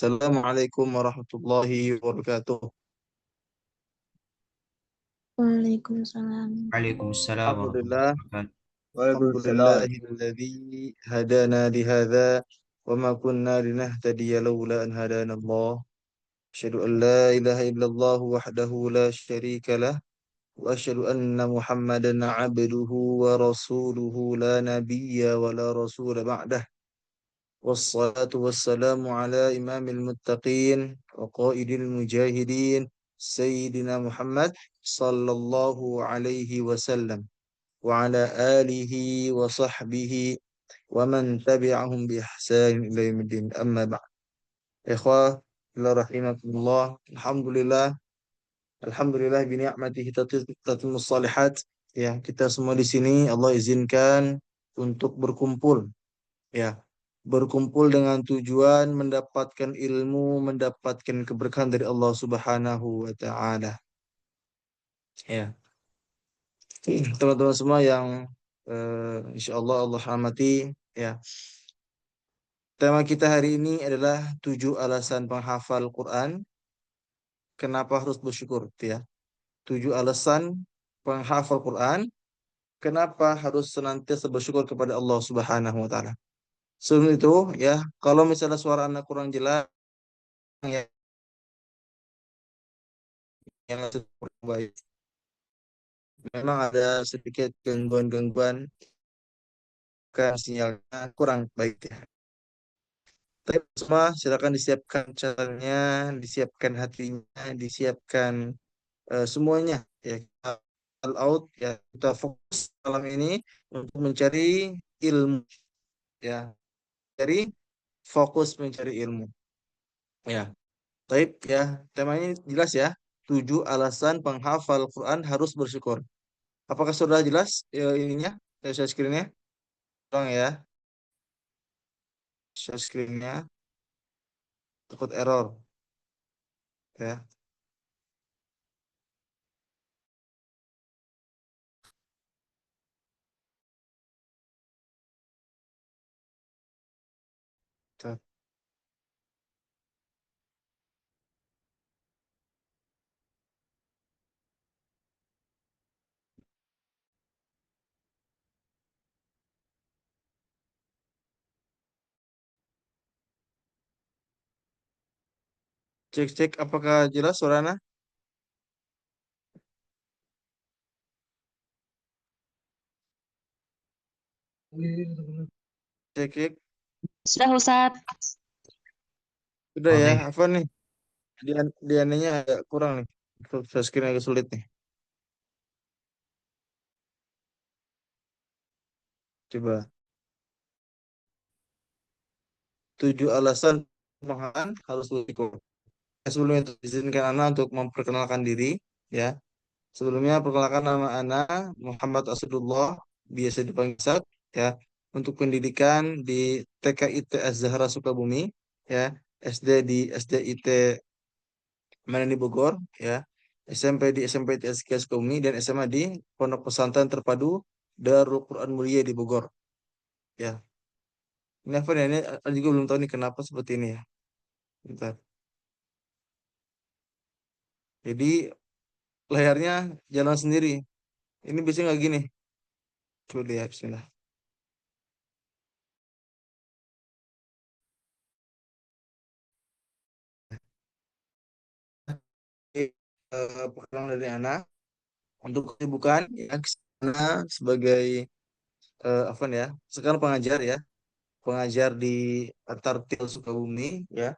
Assalamualaikum warahmatullahi wabarakatuh. Waalaikumsalam. Waalaikumsalam warahmatullahi Alhamdulillah, wabarakatuh. Waalaikumsalam. alhamdulillahilladzi hadana li hadza wa ma kunna linahtadiya laula an hadana Allah. Asyhadu an la ilaha illallah wahdahu la syarika lah wa asyhadu anna Muhammadan abduhu wa rasuluhu la nabiyya wa la rasula ba'dah. والصلاة والسلام على إمام المتقين وقائد المجاهدين سيدنا محمد صلى الله عليه وسلم وعلى آله وصحبه ومن تبعهم بإحسان إلى يوم الدين أما بعد إخوة الله رحمكم الله الحمد لله bini'matihi tatimmus salihat. Ya, kita semua di sini Allah izinkan untuk berkumpul, ya, berkumpul dengan tujuan mendapatkan ilmu, mendapatkan keberkahan dari Allah Subhanahu wa taala. Ya. Teman-teman semua yang insya Allah Allah rahmati, ya. Tema kita hari ini adalah 7 alasan penghafal Quran kenapa harus bersyukur, ya. 7 alasan penghafal Quran kenapa harus senantiasa bersyukur kepada Allah Subhanahu wa taala. Sebelum itu, ya, kalau misalnya suara anak kurang jelas, ya, yang kurang baik, memang ada sedikit gangguan-gangguan, kan sinyalnya kurang baik, ya. Tapi semua silakan disiapkan caranya, disiapkan hatinya, disiapkan semuanya, ya. Kita all out, ya, kita fokus malam ini untuk mencari ilmu, ya, dari fokus mencari ilmu, ya. Taib, ya, temanya jelas ya. 7 alasan penghafal Quran harus bersyukur. Apakah sudah jelas ininya? Share screen-nya? Tolong ya, share screen-nya. Takut error, ya. Tuh. Cek-cek apakah jelas suaranya? Cek-cek. Sudah Ustaz. Sudah ya, Oke, apa nih? Diananya agak kurang nih. Share screen agak sulit nih. Coba. 7 alasan penghafal harus bersyukur. Sebelumnya itu izinkan Ana untuk memperkenalkan diri, ya. Sebelumnya perkenalkan nama Ana Muhammad Asdullah, biasa dipanggil Ustaz, ya. Untuk pendidikan di TKIT Az-Zahra Sukabumi, ya. SD di SDIT Manani Bogor, ya. SMP di SMP TSK Sukabumi dan SMA di Pondok Pesantren Terpadu Darul Quran Mulia di Bogor, ya. Ini apa nih? Ini aku juga belum tahu nih kenapa seperti ini, ya. Bentar. Jadi layarnya jalan sendiri. Ini biasanya nggak gini. Coba lihat, Bismillah. Perkenalan dari Ana untuk kesibukan, ya, Ana sebagai apa nih ya? Sekarang pengajar, ya, pengajar di Tartil Sukabumi, ya,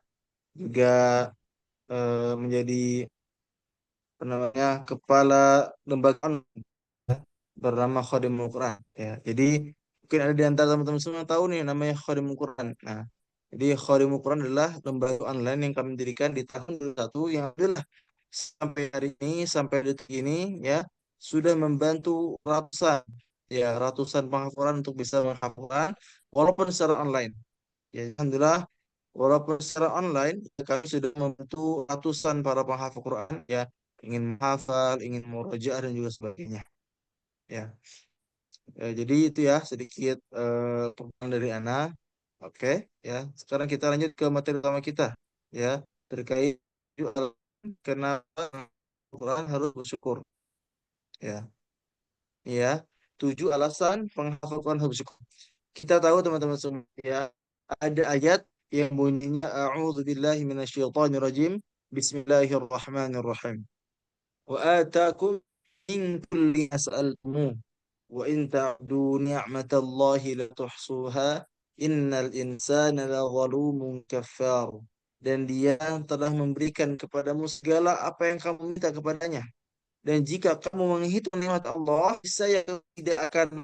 juga menjadi apa namanya kepala lembaga bernama Khadimul Quran, ya. Jadi mungkin ada di antara teman-teman semua yang tahu nih namanya Khadimul Quran. Nah, jadi Khadimul Quran adalah lembaga online yang kami dirikan di tahun 2001 yang alhamdulillah sampai hari ini, sampai detik ini, ya, sudah membantu ratusan, ya, ratusan penghafal untuk bisa menghafalkan walaupun secara online. Ya, alhamdulillah, walaupun secara online kami sudah membantu ratusan para penghafal Quran, ya, ingin menghafal, ingin murojaah dan juga sebagainya. Ya. Jadi itu ya sedikit pengalaman dari Ana. Oke, ya. Sekarang kita lanjut ke materi utama kita. ya terkait kenapa Al-Quran harus bersyukur. Ya, ya 7 alasan penghafal Quran harus bersyukur. Kita tahu teman-teman semua ya, ada ayat yang bunyinya A'udzubillahi minasyaitonirrajim. Bismillahirrahmanirrahim. Wa atakum min kulli as'altumu wa in ta'du ni'matallahi la tuhsuha innal insana la zalumun kafar. Dan dia telah memberikan kepadamu segala apa yang kamu minta kepadanya. Dan jika kamu menghitung nikmat Allah, saya tidak akan,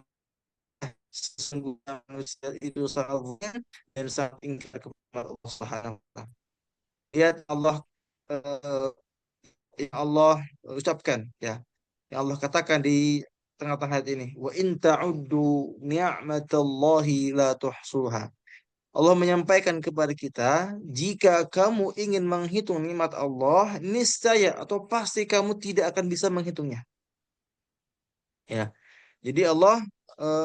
sesungguhnya manusia itu sangat zalim dan sangat ingkar kepada Allah Subhanahu wa taala. Lihat Allah, eh, yang Allah ucapkan ya. Yang Allah katakan di tengah-tengah ayat ini, wa in ta'uddu ni'matallahi la tuhsuha. Allah menyampaikan kepada kita, jika kamu ingin menghitung nikmat Allah, niscaya atau pasti kamu tidak akan bisa menghitungnya. Ya. Jadi Allah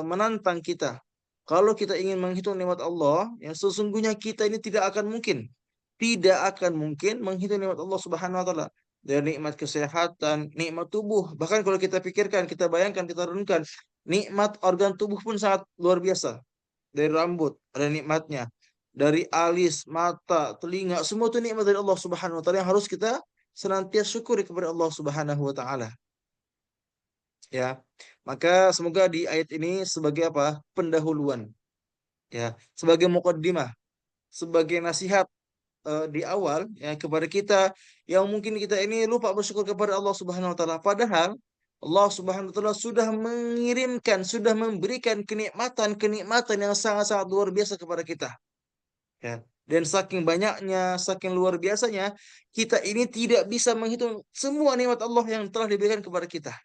menantang kita. Kalau kita ingin menghitung nikmat Allah, yang sesungguhnya kita ini tidak akan mungkin menghitung nikmat Allah Subhanahu wa taala. Dari nikmat kesehatan, nikmat tubuh, bahkan kalau kita pikirkan, kita bayangkan, kita renungkan, nikmat organ tubuh pun sangat luar biasa. Dari rambut ada nikmatnya, dari alis, mata, telinga, semua itu nikmat dari Allah Subhanahu wa taala yang harus kita senantiasa syukuri kepada Allah Subhanahu wa taala. Ya, maka semoga di ayat ini sebagai apa? Pendahuluan, ya, sebagai mukaddimah, sebagai nasihat di awal ya kepada kita yang mungkin kita ini lupa bersyukur kepada Allah Subhanahu wa taala. Padahal Allah Subhanahu wa taala sudah mengirimkan, sudah memberikan kenikmatan yang sangat-sangat luar biasa kepada kita. Ya. Dan saking banyaknya, saking luar biasanya, kita ini tidak bisa menghitung semua nikmat Allah yang telah diberikan kepada kita.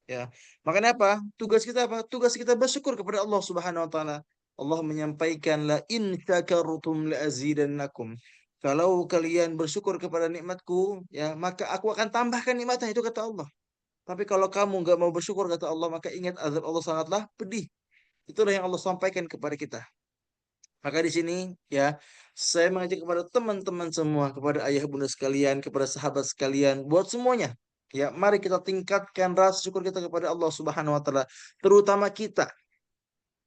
Ya, makanya apa? Tugas kita apa? Tugas kita bersyukur kepada Allah Subhanahu wa taala. Allah menyampaikan, la in syakartum la azidannakum. Kalau kalian bersyukur kepada nikmatku, ya, maka aku akan tambahkan nikmatnya, itu kata Allah. Tapi kalau kamu nggak mau bersyukur kata Allah, maka ingat azab Allah sangatlah pedih. Itulah yang Allah sampaikan kepada kita. Maka di sini ya, saya mengajak kepada teman-teman semua, kepada ayah bunda sekalian, kepada sahabat sekalian, buat semuanya. Ya, mari kita tingkatkan rasa syukur kita kepada Allah Subhanahu wa taala, terutama kita.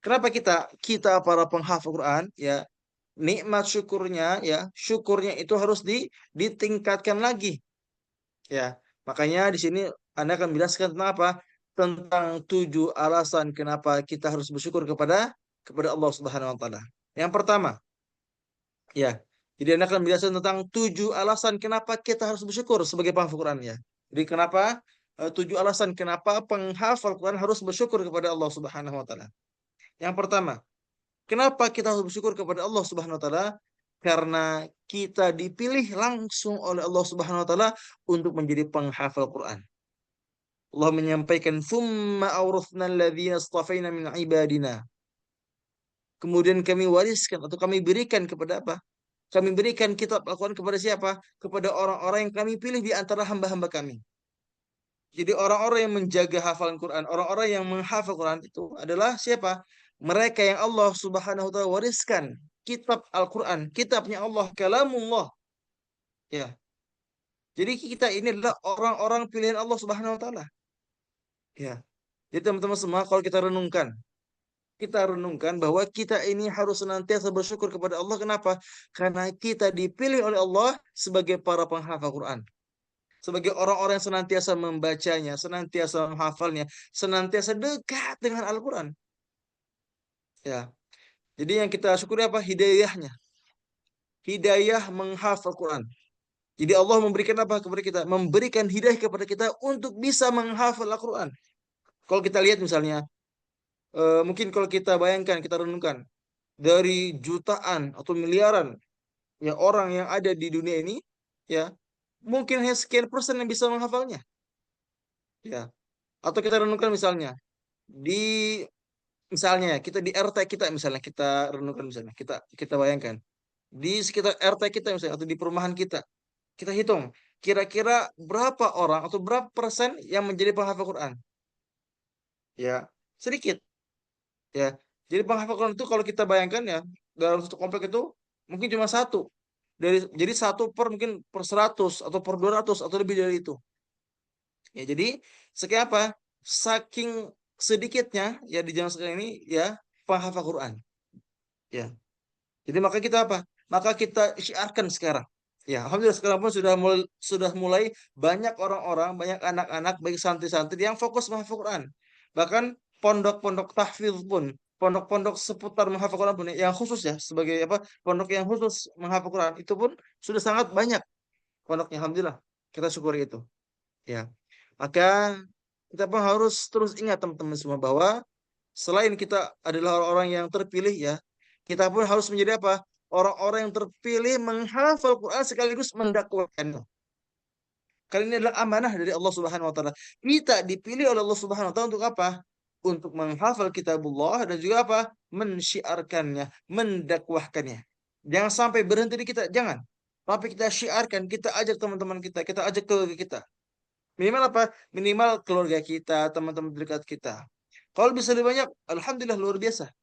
Kenapa kita? Kita para penghafal Quran, ya, nikmat syukurnya ya, syukurnya itu harus ditingkatkan lagi. Ya. Makanya di sini Anda akan menjelaskan tentang apa? Tentang 7 alasan kenapa kita harus bersyukur kepada Allah Subhanahu wa taala. Yang pertama, ya. Jadi Anda akan menjelaskan tentang 7 alasan kenapa kita harus bersyukur sebagai penghafal Quran ya. Jadi kenapa 7 alasan kenapa penghafal Quran harus bersyukur kepada Allah Subhanahu wa taala. Yang pertama, kenapa kita harus bersyukur kepada Allah Subhanahu wa taala? Karena kita dipilih langsung oleh Allah Subhanahu wa taala untuk menjadi penghafal Quran. Allah menyampaikan, "Tsumma awrathna alladziina istafaina min ibadina." Kemudian kami wariskan atau kami berikan kepada apa? Kami berikan kitab Al-Quran kepada siapa? Kepada orang-orang yang kami pilih di antara hamba-hamba kami. Jadi orang-orang yang menjaga hafalan Quran, orang-orang yang menghafal Quran itu adalah siapa? Mereka yang Allah Subhanahu wa taala wariskan kitab Al-Quran, kitabnya Allah, kalamullah. Ya. Jadi kita ini adalah orang-orang pilihan Allah Subhanahu wa taala. Ya. Jadi teman-teman semua, kalau kita renungkan bahwa kita ini harus senantiasa bersyukur kepada Allah. Kenapa? Karena kita dipilih oleh Allah sebagai para penghafal Quran. Sebagai orang-orang yang senantiasa membacanya, senantiasa menghafalnya, senantiasa dekat dengan Al-Quran. Ya. Jadi yang kita syukuri apa? Hidayahnya. Hidayah menghafal Quran. Jadi Allah memberikan apa kepada kita? Memberikan hidayah kepada kita untuk bisa menghafal Al-Quran. Kalau kita lihat misalnya, mungkin kalau kita bayangkan, kita renungkan, dari jutaan atau miliaran ya orang yang ada di dunia ini, ya, mungkin hanya sekian persen yang bisa menghafalnya. Ya. Atau kita renungkan misalnya, di misalnya kita di RT kita, misalnya kita renungkan, misalnya kita kita bayangkan di sekitar RT kita misalnya, atau di perumahan kita, kita hitung kira-kira berapa orang atau berapa persen yang menjadi penghafal Quran. Ya, sedikit. Ya, jadi penghafal Quran itu kalau kita bayangkan ya, dalam satu komplek itu mungkin cuma satu. Jadi satu per mungkin per 100 atau per 200 atau lebih dari itu. Ya, jadi sekian apa? Saking sedikitnya ya di zaman sekarang ini ya penghafal Quran. Ya. Jadi maka kita apa? Maka kita syiarkan sekarang. Ya, alhamdulillah sekarang pun sudah mulai banyak orang-orang, banyak anak-anak, baik santri-santri yang fokus menghafal Quran. Bahkan pondok-pondok tahfidz pun, pondok-pondok seputar menghafal Quran pun yang khusus ya sebagai apa? Pondok yang khusus menghafal Quran itu pun sudah sangat banyak pondoknya, alhamdulillah. Kita syukuri itu. Ya. Maka kita pun harus terus ingat teman-teman semua bahwa selain kita adalah orang-orang yang terpilih ya, kita pun harus menjadi apa? Orang-orang yang terpilih menghafal Quran sekaligus mendakwakannya. Karena ini adalah amanah dari Allah Subhanahu wa taala. Kita dipilih oleh Allah Subhanahu wa taala untuk apa? Untuk menghafal kitabullah dan juga apa? Mensyiarkannya, mendakwahkannya. Jangan sampai berhenti di kita, jangan. Tapi kita syiarkan, kita ajak teman-teman kita ajak keluarga kita. Minimal apa? Minimal keluarga kita, teman-teman dekat kita. Kalau bisa lebih banyak, alhamdulillah luar biasa.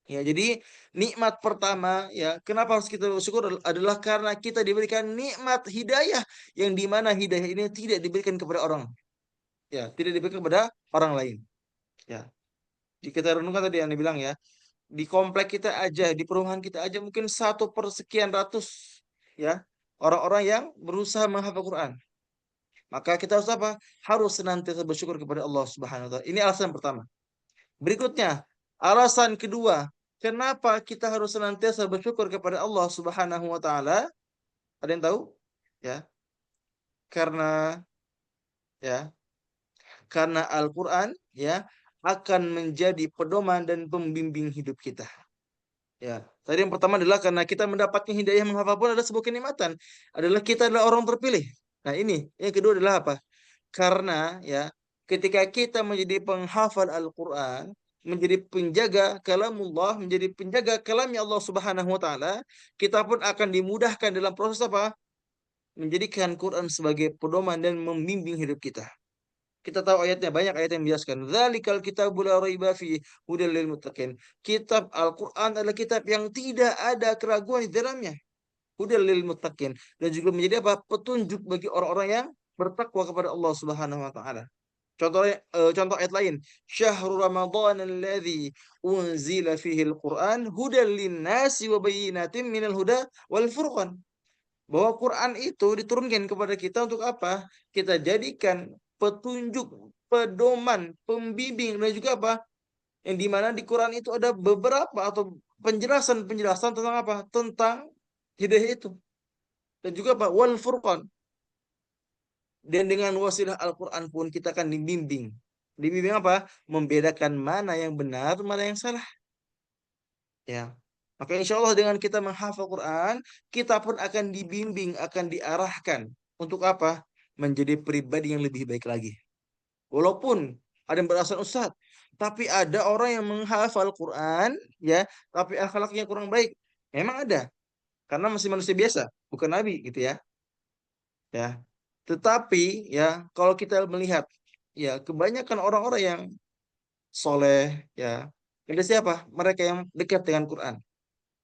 Ya, jadi nikmat pertama ya, kenapa harus kita bersyukur adalah karena kita diberikan nikmat hidayah yang di mana hidayah ini tidak diberikan kepada orang. Ya, tidak diberikan kepada orang lain. Ya. Di kita renungkan tadi yang dibilang ya, di komplek kita aja, di perumahan kita aja mungkin 1/sekian ratus ya orang-orang yang berusaha menghafal Quran. Maka kita harus apa? Harus senantiasa bersyukur kepada Allah Subhanahu wa taala. Ini alasan pertama. Berikutnya, alasan kedua, kenapa kita harus senantiasa bersyukur kepada Allah Subhanahu wa taala? Ada yang tahu? Ya, karena ya, karena Al-Qur'an ya akan menjadi pedoman dan pembimbing hidup kita. Ya, tadi yang pertama adalah karena kita mendapatkan hidayah menghafal pun adalah sebuah kenikmatan. Adalah kita adalah orang terpilih. Nah, ini yang kedua adalah apa? Karena ya, ketika kita menjadi penghafal Al-Qur'an, menjadi penjaga kalamullah, menjadi penjaga kalamnya Allah Subhanahu wa taala, kita pun akan dimudahkan dalam proses apa? Menjadikan Quran sebagai pedoman dan membimbing hidup kita. Kita tahu ayatnya, banyak ayat yang menjelaskan. Dzalikal kitabul la raiba fi hudal lil muttaqin. Kitab Al-Qur'an adalah kitab yang tidak ada keraguan di dalamnya. Hudal lil muttaqin, dan juga menjadi apa? Petunjuk bagi orang-orang yang bertakwa kepada Allah Subhanahu wa taala. Contoh ayat lain, Syahrul Ramadan alladzi unzila fihi al-Qur'an hudal lin-nasi wa bayyinatin minal huda wal furqan. Bahwa Quran itu diturunkan kepada kita untuk apa? Kita jadikan petunjuk, pedoman, pembimbing dan juga apa? Yang dimana di Quran itu ada beberapa atau penjelasan-penjelasan tentang apa? Tentang hidayah itu. Dan juga apa? Wal furqan. Dan dengan wasilah Al-Quran pun kita akan dibimbing. Dibimbing apa? Membedakan mana yang benar, mana yang salah. Ya. Maka insya Allah dengan kita menghafal Quran, kita pun akan dibimbing, akan diarahkan. Untuk apa? Menjadi pribadi yang lebih baik lagi. Walaupun ada yang beralasan Ustaz, tapi ada orang yang menghafal Quran, ya, tapi akhlaknya kurang baik. Memang ada. Karena masih manusia biasa, bukan nabi gitu ya. Ya. Tetapi ya kalau kita melihat ya kebanyakan orang-orang yang soleh ya ada siapa? Mereka yang dekat dengan Quran.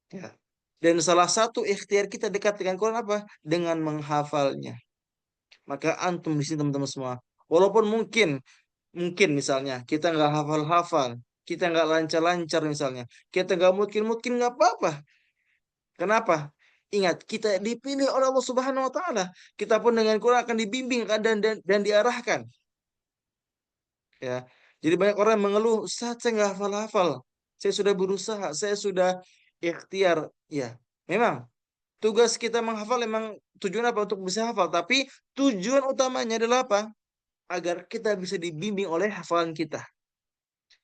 Ya. Dan salah satu ikhtiar kita dekat dengan Quran apa? Dengan menghafalnya. Maka antum di sini teman-teman semua. Walaupun mungkin misalnya kita nggak hafal-hafal, kita nggak lancar-lancar misalnya, kita nggak mungkin nggak apa-apa. Kenapa? Ingat, kita dipilih oleh Allah Subhanahu wa taala. Kita pun dengan Quran akan dibimbing dan diarahkan. Ya. Jadi banyak orang yang mengeluh, "Ustaz, saya nggak hafal-hafal. Saya sudah berusaha, saya sudah ikhtiar." Ya, memang tugas kita menghafal memang tujuan apa? Untuk bisa hafal, tapi tujuan utamanya adalah apa? Agar kita bisa dibimbing oleh hafalan kita.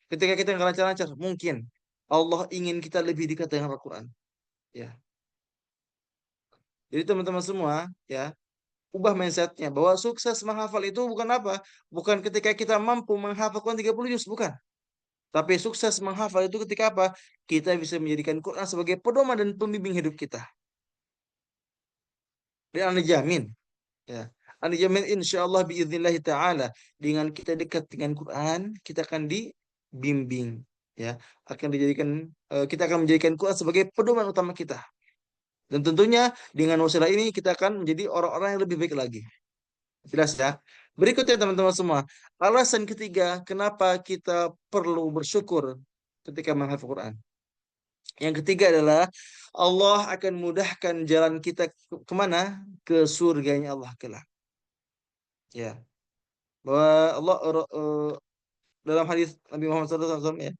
Ketika kita nggak lancar-lancar, mungkin Allah ingin kita lebih dekat dengan Al-Quran. Ya. Jadi teman-teman semua, ya, ubah mindsetnya bahwa sukses menghafal itu bukan apa? Bukan ketika kita mampu menghafal Quran 30 juz, bukan. Tapi sukses menghafal itu ketika apa? Kita bisa menjadikan Quran sebagai pedoman dan pembimbing hidup kita. Dan Anda jamin, ya. Anda jamin insya Allah biidznillahi ta'ala. Dengan kita dekat dengan Quran, kita akan dibimbing. Ya, akan kita akan menjadikan Quran sebagai pedoman utama kita. Dan tentunya dengan wasilah ini kita akan menjadi orang-orang yang lebih baik lagi. Jelas ya? Berikutnya teman-teman semua, alasan ketiga kenapa kita perlu bersyukur ketika menghafal Quran. Yang ketiga adalah Allah akan mudahkan jalan kita kemana? Ke surganya Allah kelak. Ya, bahwa Allah dalam hadis Nabi Muhammad SAW ya,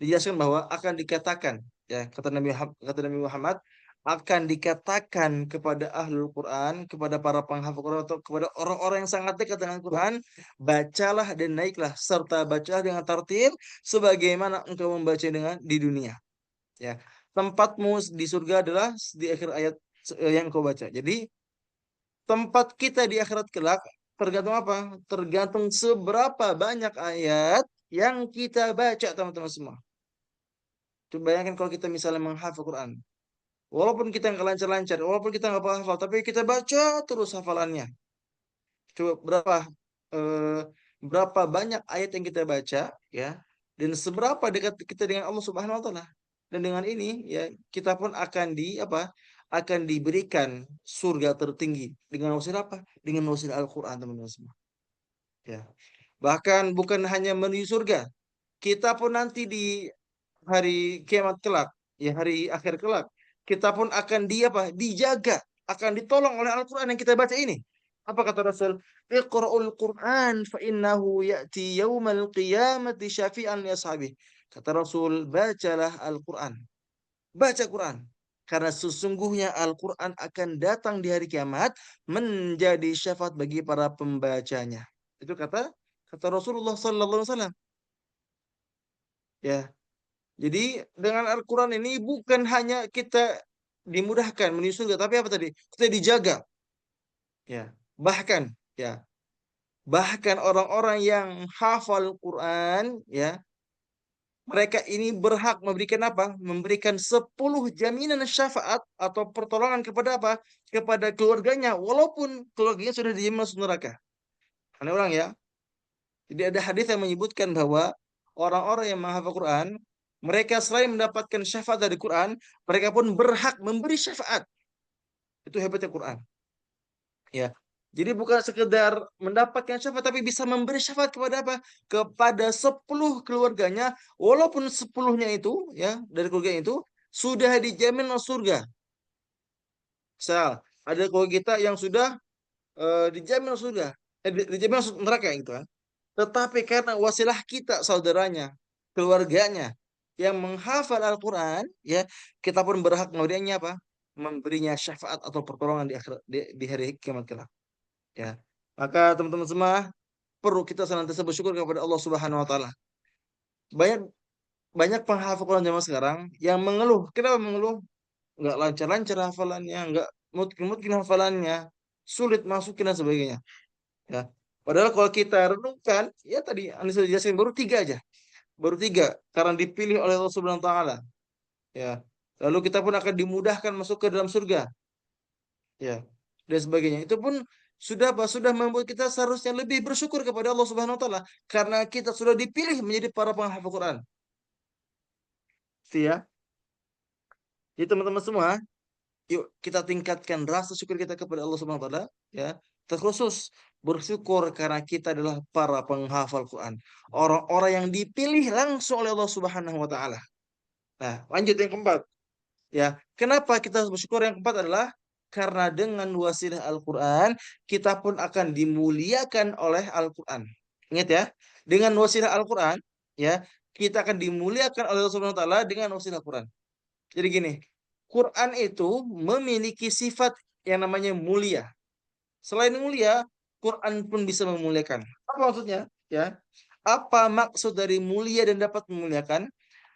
dijelaskan bahwa akan dikatakan ya kata Nabi Muhammad akan dikatakan kepada ahlul Quran, kepada para penghafal Quran atau kepada orang-orang yang sangat dekat dengan Quran, bacalah dan naiklah serta bacalah dengan tartil sebagaimana engkau membaca dengan di dunia. Ya, tempatmu di surga adalah di akhir ayat yang engkau baca. Jadi tempat kita di akhirat kelak tergantung apa? Tergantung seberapa banyak ayat yang kita baca, teman-teman semua. Coba bayangkan kalau kita misalnya menghafal Quran. Walaupun kita nggak lancar-lancar, walaupun kita nggak hafal, tapi kita baca terus hafalannya. Coba eh, berapa banyak ayat yang kita baca, ya, dan seberapa dekat kita dengan Allah Subhanahu Wa Taala. Dan dengan ini, ya, kita pun akan akan diberikan surga tertinggi dengan wasilah apa? Dengan wasilah Al-Quran, teman-teman semua. Ya. Bahkan bukan hanya menuju surga, kita pun nanti di hari kiamat kelak, ya hari akhir kelak, kita pun akan dijaga, akan ditolong oleh Al-Quran yang kita baca ini. Apa kata Rasul? Iqra'ul Quran fa innahu ya'ti yaumal qiyamati syafi'an li ashabi. Kata Rasul, bacalah Al-Quran. Baca Quran. Karena sesungguhnya Al-Quran akan datang di hari kiamat menjadi syafaat bagi para pembacanya. Itu kata Rasulullah sallallahu alaihi wasallam. Ya. Jadi dengan Al-Quran ini bukan hanya kita dimudahkan menuju surga, tapi apa tadi? Kita dijaga. Ya. Bahkan orang-orang yang hafal Quran, ya, mereka ini berhak memberikan apa? Memberikan 10 jaminan syafaat atau pertolongan kepada apa? Kepada keluarganya, walaupun keluarganya sudah dijamin masuk neraka. Aneh orang ya. Jadi ada hadis yang menyebutkan bahwa orang-orang yang menghafal Quran, mereka selain mendapatkan syafaat dari Quran, mereka pun berhak memberi syafaat. Itu hebatnya Quran. Ya. Jadi bukan sekedar mendapatkan syafaat, tapi bisa memberi syafaat kepada apa? Kepada 10 keluarganya, walaupun 10-nya itu, ya, dari keluarga itu sudah dijamin masuk surga. Misal, ada keluarga kita yang sudah dijamin masuk surga, dijamin masuk neraka gitu kan. Tetapi karena wasilah kita, saudaranya, keluarganya, yang menghafal Al-Quran, ya, kita pun berhak memberinya apa? Memberinya syafaat atau pertolongan di hari kiamat kelak. Ya. Maka teman-teman semua perlu kita senantiasa bersyukur kepada Allah Subhanahu Wa Taala. Banyak banyak penghafal Quran zaman sekarang yang mengeluh. Kenapa mengeluh? Nggak lancar-lancar hafalannya, nggak mungkin hafalannya, sulit masukin dan sebagainya. Ya. Padahal kalau kita renungkan, ya tadi Anda sudah jelasin baru 3 aja. Baru 3 karena dipilih oleh Allah Subhanahu wa taala. Ya. Lalu kita pun akan dimudahkan masuk ke dalam surga. Ya. Dan sebagainya. Itu pun sudah membuat kita seharusnya lebih bersyukur kepada Allah Subhanahu wa taala karena kita sudah dipilih menjadi para penghafal Quran. Itu ya. Jadi teman-teman semua, yuk kita tingkatkan rasa syukur kita kepada Allah Subhanahu wa taala, ya. Terkhusus bersyukur karena kita adalah para penghafal Quran. Orang-orang yang dipilih langsung oleh Allah Subhanahu wa taala. Nah, lanjut yang keempat. Ya, kenapa kita harus bersyukur? Yang keempat adalah karena dengan wasilah Al-Quran kita pun akan dimuliakan oleh Al-Quran. Ingat ya, dengan wasilah Al-Quran, ya, kita akan dimuliakan oleh Allah Subhanahu wa taala dengan wasilah Al-Quran. Jadi gini, Quran itu memiliki sifat yang namanya mulia. Selain mulia, Quran pun bisa memuliakan. Apa maksudnya? Ya, apa maksud dari mulia dan dapat memuliakan?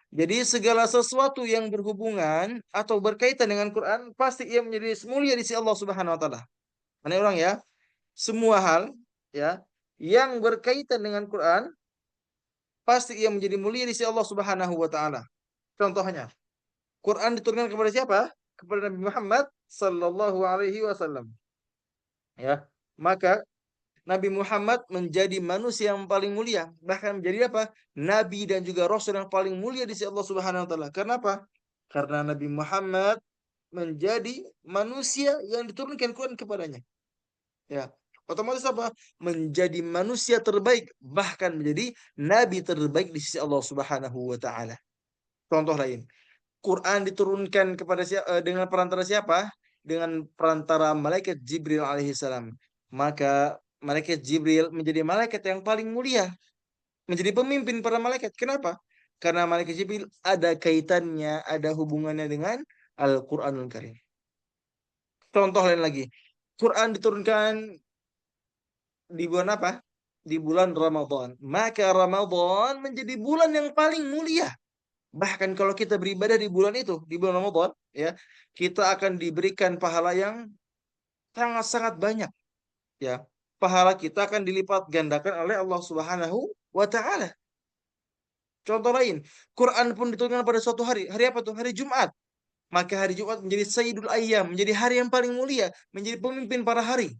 Jadi segala sesuatu yang berhubungan atau berkaitan dengan Quran pasti ia menjadi mulia di sisi Allah Subhanahu wa taala. Aneh orang ya. Semua hal, ya, yang berkaitan dengan Quran pasti ia menjadi mulia di sisi Allah Subhanahu wa taala. Contohnya, Quran diturunkan kepada siapa? Kepada Nabi Muhammad sallallahu alaihi wasallam. Ya. Maka Nabi Muhammad menjadi manusia yang paling mulia, bahkan menjadi apa? Nabi dan juga Rasul yang paling mulia di sisi Allah Subhanahu wa taala. Kenapa? Karena Nabi Muhammad menjadi manusia yang diturunkan Quran kepadanya. Ya, otomatis apa? Menjadi manusia terbaik, bahkan menjadi nabi terbaik di sisi Allah Subhanahu wa taala. Contoh lain, Quran diturunkan kepada dengan perantara siapa? Dengan perantara malaikat Jibril alaihissalam. Maka malaikat Jibril menjadi malaikat yang paling mulia, menjadi pemimpin para malaikat. Kenapa? Karena malaikat Jibril ada kaitannya, ada hubungannya dengan Al-Qur'anul Karim. Contoh lain lagi, Quran diturunkan di bulan apa? Di bulan Ramadan. Maka Ramadan menjadi bulan yang paling mulia. Bahkan kalau kita beribadah di bulan itu, di bulan Ramadan, ya, kita akan diberikan pahala yang sangat-sangat banyak, ya. Pahala kita akan dilipat gandakan oleh Allah Subhanahu wa taala. Contoh lain, Quran pun diturunkan pada suatu hari. Hari apa tuh? Hari Jumat. Maka hari Jumat menjadi Sayyidul Ayyam, menjadi hari yang paling mulia, menjadi pemimpin para hari.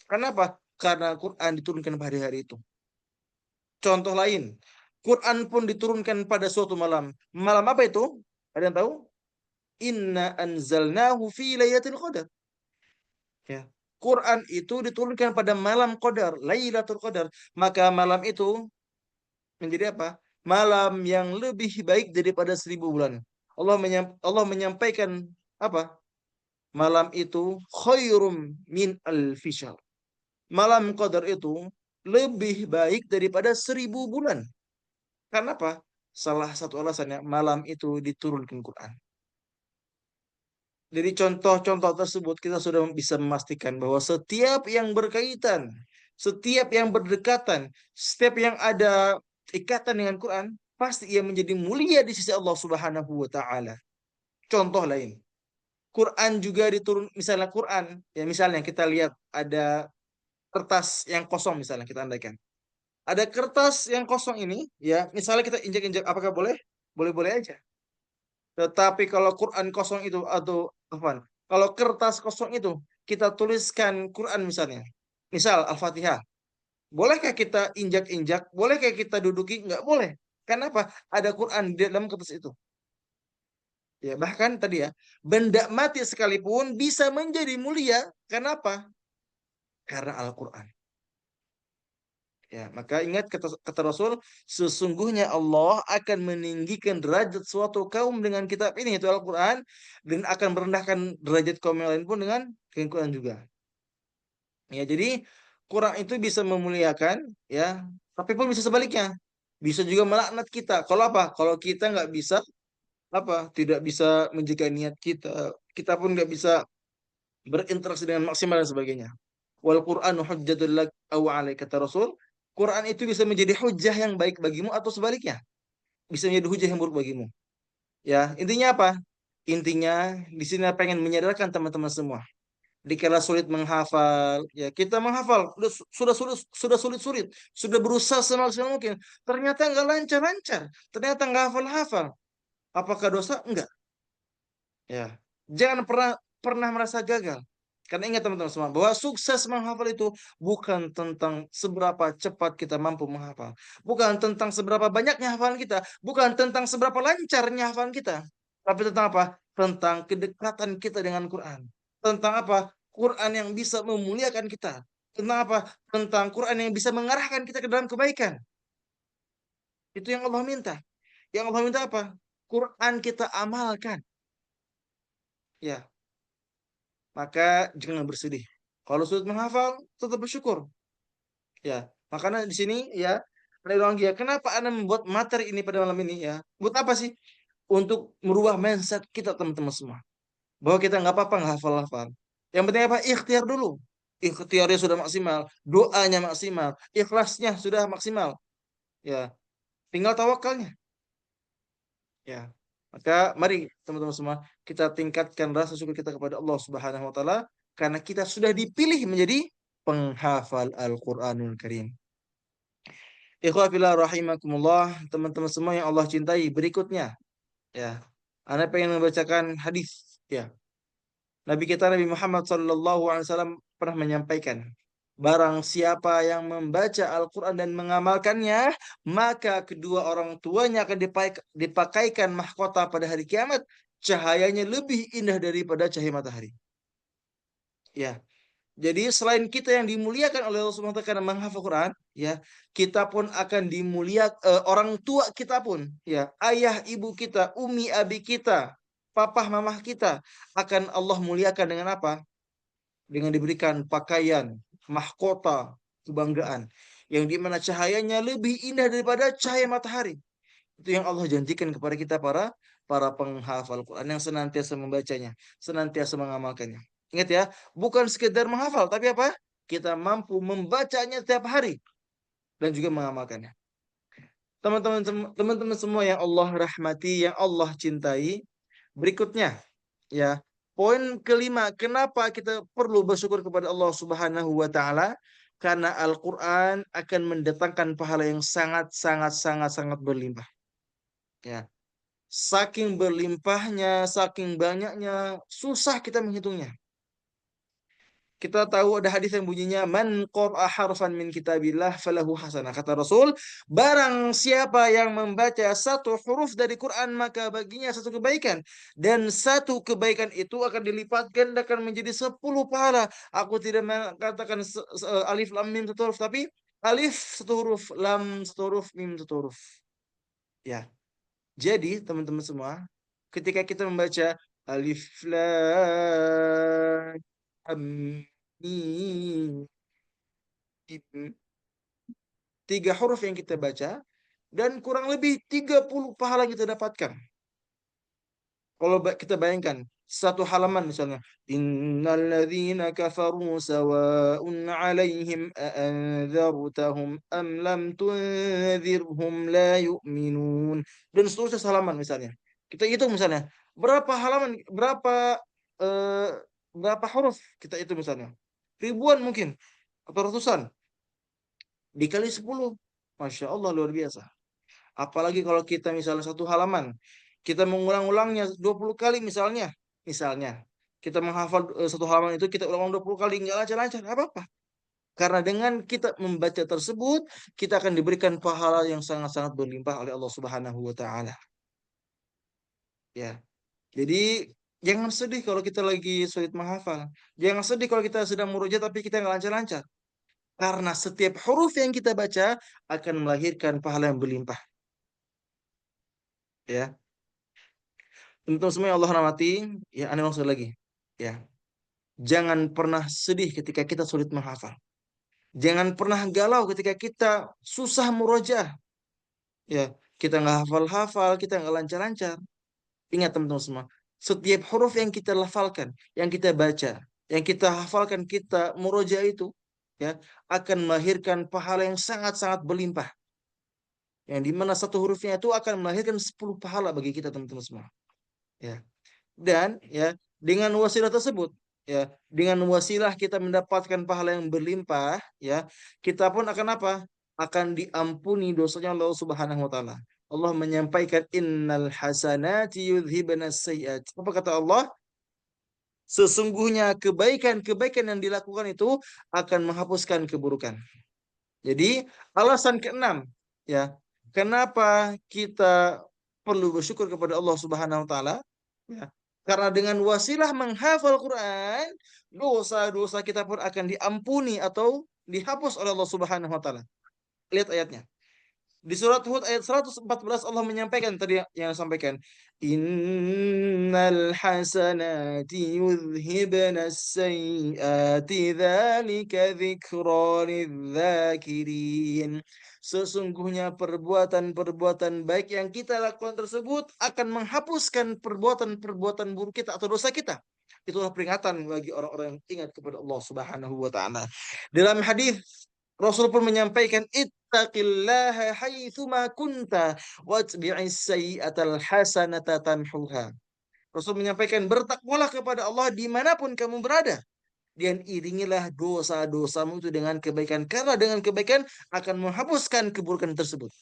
Kenapa? Karena Quran diturunkan pada hari itu. Contoh lain, Quran pun diturunkan pada suatu malam. Malam apa itu? Ada yang tahu? Inna anzalnahu fi lailatul qadar. Ya. Quran itu diturunkan pada malam Qadar, Lailatul Qadar. Maka malam itu menjadi apa? Malam yang lebih baik daripada 1.000 bulan. Allah menyampaikan apa? Malam itu khairum min al-fishar. Malam Qadar itu lebih baik daripada 1.000 bulan. Karena apa? Salah satu alasannya malam itu diturunkan Quran. Dari contoh-contoh tersebut kita sudah bisa memastikan bahwa setiap yang berkaitan, setiap yang berdekatan, setiap yang ada ikatan dengan Quran, pasti ia menjadi mulia di sisi Allah Subhanahu wa taala. Contoh lain, Quran juga diturun, misalnya Quran, ya misalnya kita lihat ada kertas yang kosong, misalnya kita andaikan. Ada kertas yang kosong ini, ya, misalnya kita injak-injak, apakah boleh? Boleh-boleh aja. Tetapi kalau Quran kosong itu atau apa? Kalau kertas kosong itu kita tuliskan Quran misalnya. Misal Al-Fatihah. Bolehkah kita injak-injak? Bolehkah kita duduki? Enggak boleh. Kenapa? Ada Quran di dalam kertas itu. Ya, bahkan tadi ya, benda mati sekalipun bisa menjadi mulia. Kenapa? Karena Al-Quran. Ya, maka ingat kata Rasul, sesungguhnya Allah akan meninggikan derajat suatu kaum dengan kitab ini, yaitu Al-Quran, dan akan merendahkan derajat kaum yang lain pun dengan Quran juga. Ya, jadi Quran itu bisa memuliakan, ya, tapi pun bisa sebaliknya, bisa juga melaknat kita. Kalau apa? Kalau kita nggak bisa apa? Tidak bisa menjaga niat kita, kita pun nggak bisa berinteraksi dengan maksimal dan sebagainya. Wal Qur'anu hujjatul lak aw alaik, kata Rasul. Quran itu bisa menjadi hujjah yang baik bagimu atau sebaliknya. Bisa menjadi hujjah yang buruk bagimu. Ya, intinya apa? Intinya di sini pengen menyadarkan teman-teman semua. Dikala sulit menghafal, ya kita menghafal sudah sulit, sudah berusaha semaksimal mungkin. Ternyata nggak lancar-lancar. Ternyata nggak hafal-hafal. Apakah dosa? Enggak. Ya, jangan pernah pernah merasa gagal. Karena ingat teman-teman semua bahwa sukses menghafal itu bukan tentang seberapa cepat kita mampu menghafal, bukan tentang seberapa banyaknya hafalan kita, bukan tentang seberapa lancarnya hafalan kita, tapi tentang apa? Tentang kedekatan kita dengan Quran. Tentang apa? Quran yang bisa memuliakan kita. Tentang apa? Tentang Quran yang bisa mengarahkan kita ke dalam kebaikan. Itu yang Allah minta. Yang Allah minta apa? Quran kita amalkan. Ya, maka jangan bersedih. Kalau sulit menghafal, tetap bersyukur. Ya, makanya di sini ya, ada orang dia, kenapa Anda membuat materi ini pada malam ini ya? Buat apa sih? Untuk merubah mindset kita teman-teman semua. Bahwa kita nggak apa-apa nggak hafal-hafal. Yang penting apa? Ikhtiar dulu. Ikhtiarnya sudah maksimal, doanya maksimal, ikhlasnya sudah maksimal. Ya, tinggal tawakalnya. Ya. Maka mari teman-teman semua kita tingkatkan rasa syukur kita kepada Allah Subhanahu wa taala karena kita sudah dipilih menjadi penghafal Al-Qur'anul Karim. Ikhwah fillah rahimakumullah, teman-teman semua yang Allah cintai, berikutnya ya. Ana pengen membacakan hadis ya. Nabi kita Nabi Muhammad SAW pernah menyampaikan, barang siapa yang membaca Al-Quran dan mengamalkannya, maka kedua orang tuanya akan dipakaikan mahkota pada hari kiamat cahayanya lebih indah daripada cahaya matahari. Ya. Jadi selain kita yang dimuliakan oleh Allah Subhanahu wa taala karena menghafal Quran, ya, kita pun akan dimuliakan, orang tua kita pun, ya, ayah ibu kita, umi abi kita, papa mamah kita akan Allah muliakan dengan apa? Dengan diberikan pakaian, mahkota, kebanggaan yang dimana cahayanya lebih indah daripada cahaya matahari. Itu yang Allah janjikan kepada kita para penghafal Quran yang senantiasa membacanya, senantiasa mengamalkannya. Ingat ya, bukan sekedar menghafal, tapi apa? Kita mampu membacanya tiap hari dan juga mengamalkannya. Teman-teman semua yang Allah rahmati, yang Allah cintai, berikutnya ya, poin kelima, kenapa kita perlu bersyukur kepada Allah Subhanahu wa taala? Karena Al-Qur'an akan mendatangkan pahala yang sangat sangat sangat sangat berlimpah. Ya. Saking berlimpahnya, saking banyaknya, susah kita menghitungnya. Kita tahu ada hadis yang bunyinya man qara'a harfan min kitabillah falahu hasanah. Kata Rasul, barang siapa yang membaca satu huruf dari Quran maka baginya satu kebaikan dan satu kebaikan itu akan dilipat gandakan menjadi 10 pahala. Aku tidak mengatakan alif lam mim satu huruf, tapi alif satu huruf, lam satu huruf, mim satu huruf. Ya. Jadi teman-teman semua, ketika kita membaca alif lam mim, tiga huruf yang kita baca dan kurang lebih 30 pahala yang kita dapatkan. Kalau kita bayangkan satu halaman misalnya, innalladzina kafaru sawa'un 'alaihim a'anzartahum am lam tunzirhum la yu'minun, dan seterusnya halaman misalnya. Kita hitung misalnya berapa halaman, eh, berapa huruf kita itu misalnya. Ribuan mungkin atau ratusan dikali 10. Masya Allah, luar biasa. Apalagi kalau kita misalnya satu halaman, kita mengulang-ulangnya 20 kali misalnya. Misalnya, kita menghafal satu halaman itu, kita ulang 20 kali, nggak lancar-lancar, nggak apa-apa. Karena dengan kita membaca tersebut, kita akan diberikan pahala yang sangat-sangat berlimpah oleh Allah Subhanahu wa taala. Ya. Jadi, jangan sedih kalau kita lagi sulit menghafal. Jangan sedih kalau kita sedang murojaah tapi kita nggak lancar-lancar. Karena setiap huruf yang kita baca akan melahirkan pahala yang berlimpah. Ya. Teman-teman semua yang Allah rahmati, ya, aneh maksud lagi. Ya. Jangan pernah sedih ketika kita sulit menghafal. Jangan pernah galau ketika kita susah murojaah. Ya, kita nggak hafal-hafal, kita nggak lancar-lancar. Ingat teman-teman semua, setiap huruf yang kita lafalkan, yang kita baca, yang kita hafalkan, kita murojaah itu, ya, akan melahirkan pahala yang sangat-sangat berlimpah. Yang dimana satu hurufnya itu akan melahirkan 10 pahala bagi kita teman-teman semua. Ya. Dan ya, dengan wasilah tersebut, ya, dengan wasilah kita mendapatkan pahala yang berlimpah, ya, kita pun akan apa? Akan diampuni dosanya Allah Subhanahu wa taala. Allah menyampaikan innal hasanati yudhibanas sayyiat. Apa kata Allah? Sesungguhnya kebaikan-kebaikan yang dilakukan itu akan menghapuskan keburukan. Jadi, alasan keenam, ya, kenapa kita perlu bersyukur kepada Allah Subhanahu wa taala? Ya. Karena dengan wasilah menghafal Quran, dosa-dosa kita pun akan diampuni atau dihapus oleh Allah Subhanahu wa taala. Lihat ayatnya. Di surat Hud ayat 114 Allah menyampaikan tadi yang sampaikan, innal hasanati yudhibnas sayyiati dzalika dzikra lidzakirin. Sesungguhnya perbuatan-perbuatan baik yang kita lakukan tersebut akan menghapuskan perbuatan-perbuatan buruk kita atau dosa kita. Itulah peringatan bagi orang-orang yang ingat kepada Allah Subhanahu wa taala. Dalam hadis Rasul pun menyampaikan ittaqillaha haitsuma kunta watbi'is sayyi'atal hasanata tamhuha. Rasul menyampaikan bertakwalah kepada Allah dimanapun kamu berada dan iringilah dosa-dosamu itu dengan kebaikan karena dengan kebaikan akan menghapuskan keburukan tersebut.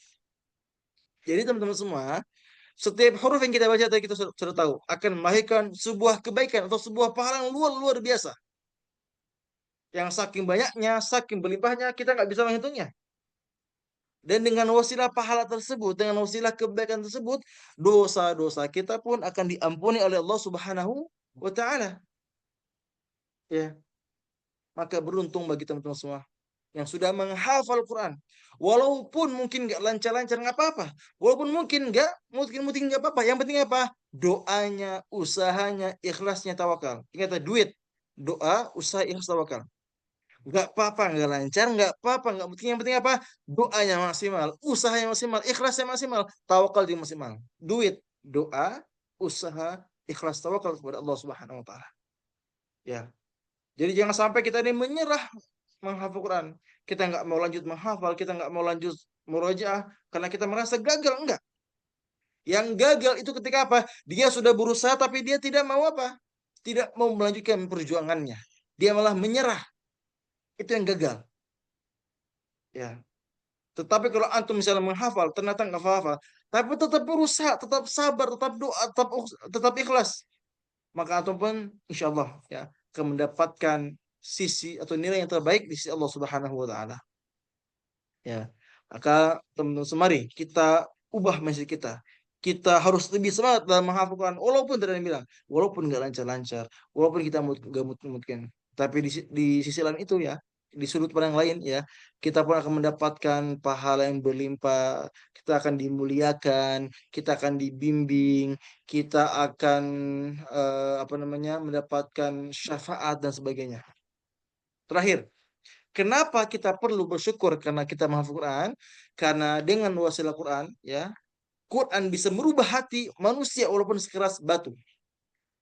Jadi teman-teman semua, setiap huruf yang kita baca tadi kita sudah tahu akan melahirkan sebuah kebaikan atau sebuah pahala yang luar biasa. Yang saking banyaknya, saking berlimpahnya, kita nggak bisa menghitungnya. Dan dengan wasilah pahala tersebut, dengan wasilah kebaikan tersebut, dosa-dosa kita pun akan diampuni oleh Allah Subhanahu wa taala. Ya, maka beruntung bagi teman-teman semua yang sudah menghafal Quran. Walaupun mungkin nggak lancar-lancar nggak apa-apa. Walaupun mungkin nggak apa-apa. Yang penting apa? Doanya, usahanya, ikhlasnya, tawakal. Ingat duit, doa, usaha, ikhlas, tawakal. Nggak apa-apa, nggak lancar, nggak apa-apa, nggak penting. Yang penting apa? Doanya maksimal, usahanya maksimal, ikhlasnya maksimal, tawakal juga maksimal. Duit, doa, usaha, ikhlas, tawakal kepada Allah Subhanahu Wa Taala. Ya, jadi jangan sampai kita ini menyerah menghafal Quran. Kita nggak mau lanjut menghafal, kita nggak mau lanjut murojaah karena kita merasa gagal. Enggak. Yang gagal itu ketika apa? Dia sudah berusaha tapi dia tidak mau apa? Tidak mau melanjutkan perjuangannya. Dia malah menyerah. Itu yang gagal. Ya. Tetapi kalau antum misalnya menghafal, ternyata nggak hafal, tapi tetap berusaha, tetap sabar, tetap doa, tetap ikhlas, maka antum pun insya Allah ya akan mendapatkan sisi atau nilai yang terbaik di sisi Allah Subhanahu Wa Taala. Ya, maka teman-teman semari kita ubah mindset kita. Kita harus lebih semangat dalam menghafal Quran, walaupun tidak ada yang bilang, walaupun nggak lancar-lancar, walaupun kita nggak mungkin. Tapi di sisi lain itu ya, di sudut pandang lain ya, kita pun akan mendapatkan pahala yang berlimpah. Kita akan dimuliakan, kita akan dibimbing, kita akan apa namanya mendapatkan syafaat dan sebagainya. Terakhir, kenapa kita perlu bersyukur karena kita menghafal Quran? Karena dengan wasilah Quran, ya, Quran bisa merubah hati manusia walaupun sekeras batu.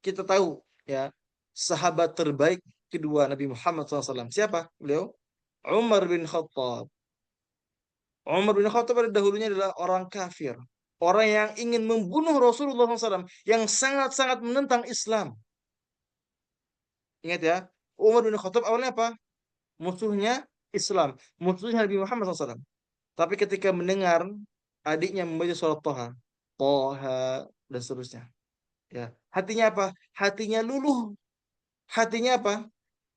Kita tahu, ya, sahabat terbaik kedua Nabi Muhammad SAW. Siapa? Beliau Umar bin Khattab. Umar bin Khattab pada dahulunya adalah orang kafir, orang yang ingin membunuh Rasulullah SAW, yang sangat-sangat menentang Islam. Ingat ya, Umar bin Khattab awalnya apa? Musuhnya Islam, musuhnya Nabi Muhammad SAW. Tapi ketika mendengar adiknya membaca surat Toha, Toha dan seterusnya, ya hatinya apa? Hatinya luluh. Hatinya apa?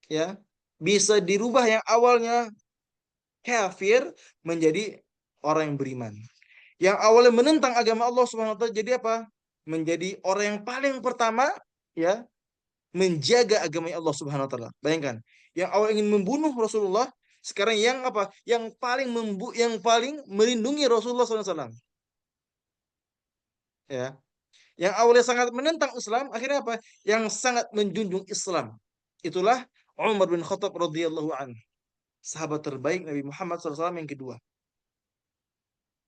Ya, bisa dirubah yang awalnya kafir menjadi orang yang beriman. Yang awalnya menentang agama Allah Subhanahu wa taala jadi apa? Menjadi orang yang paling pertama ya menjaga agama Allah Subhanahu wa taala. Bayangkan, yang awal ingin membunuh Rasulullah, sekarang yang apa? Yang paling melindungi Rasulullah SAW. Ya. Yang awalnya sangat menentang Islam, akhirnya apa? Yang sangat menjunjung Islam. Itulah Umar bin Khattab radhiyallahu anhu, sahabat terbaik Nabi Muhammad SAW yang kedua.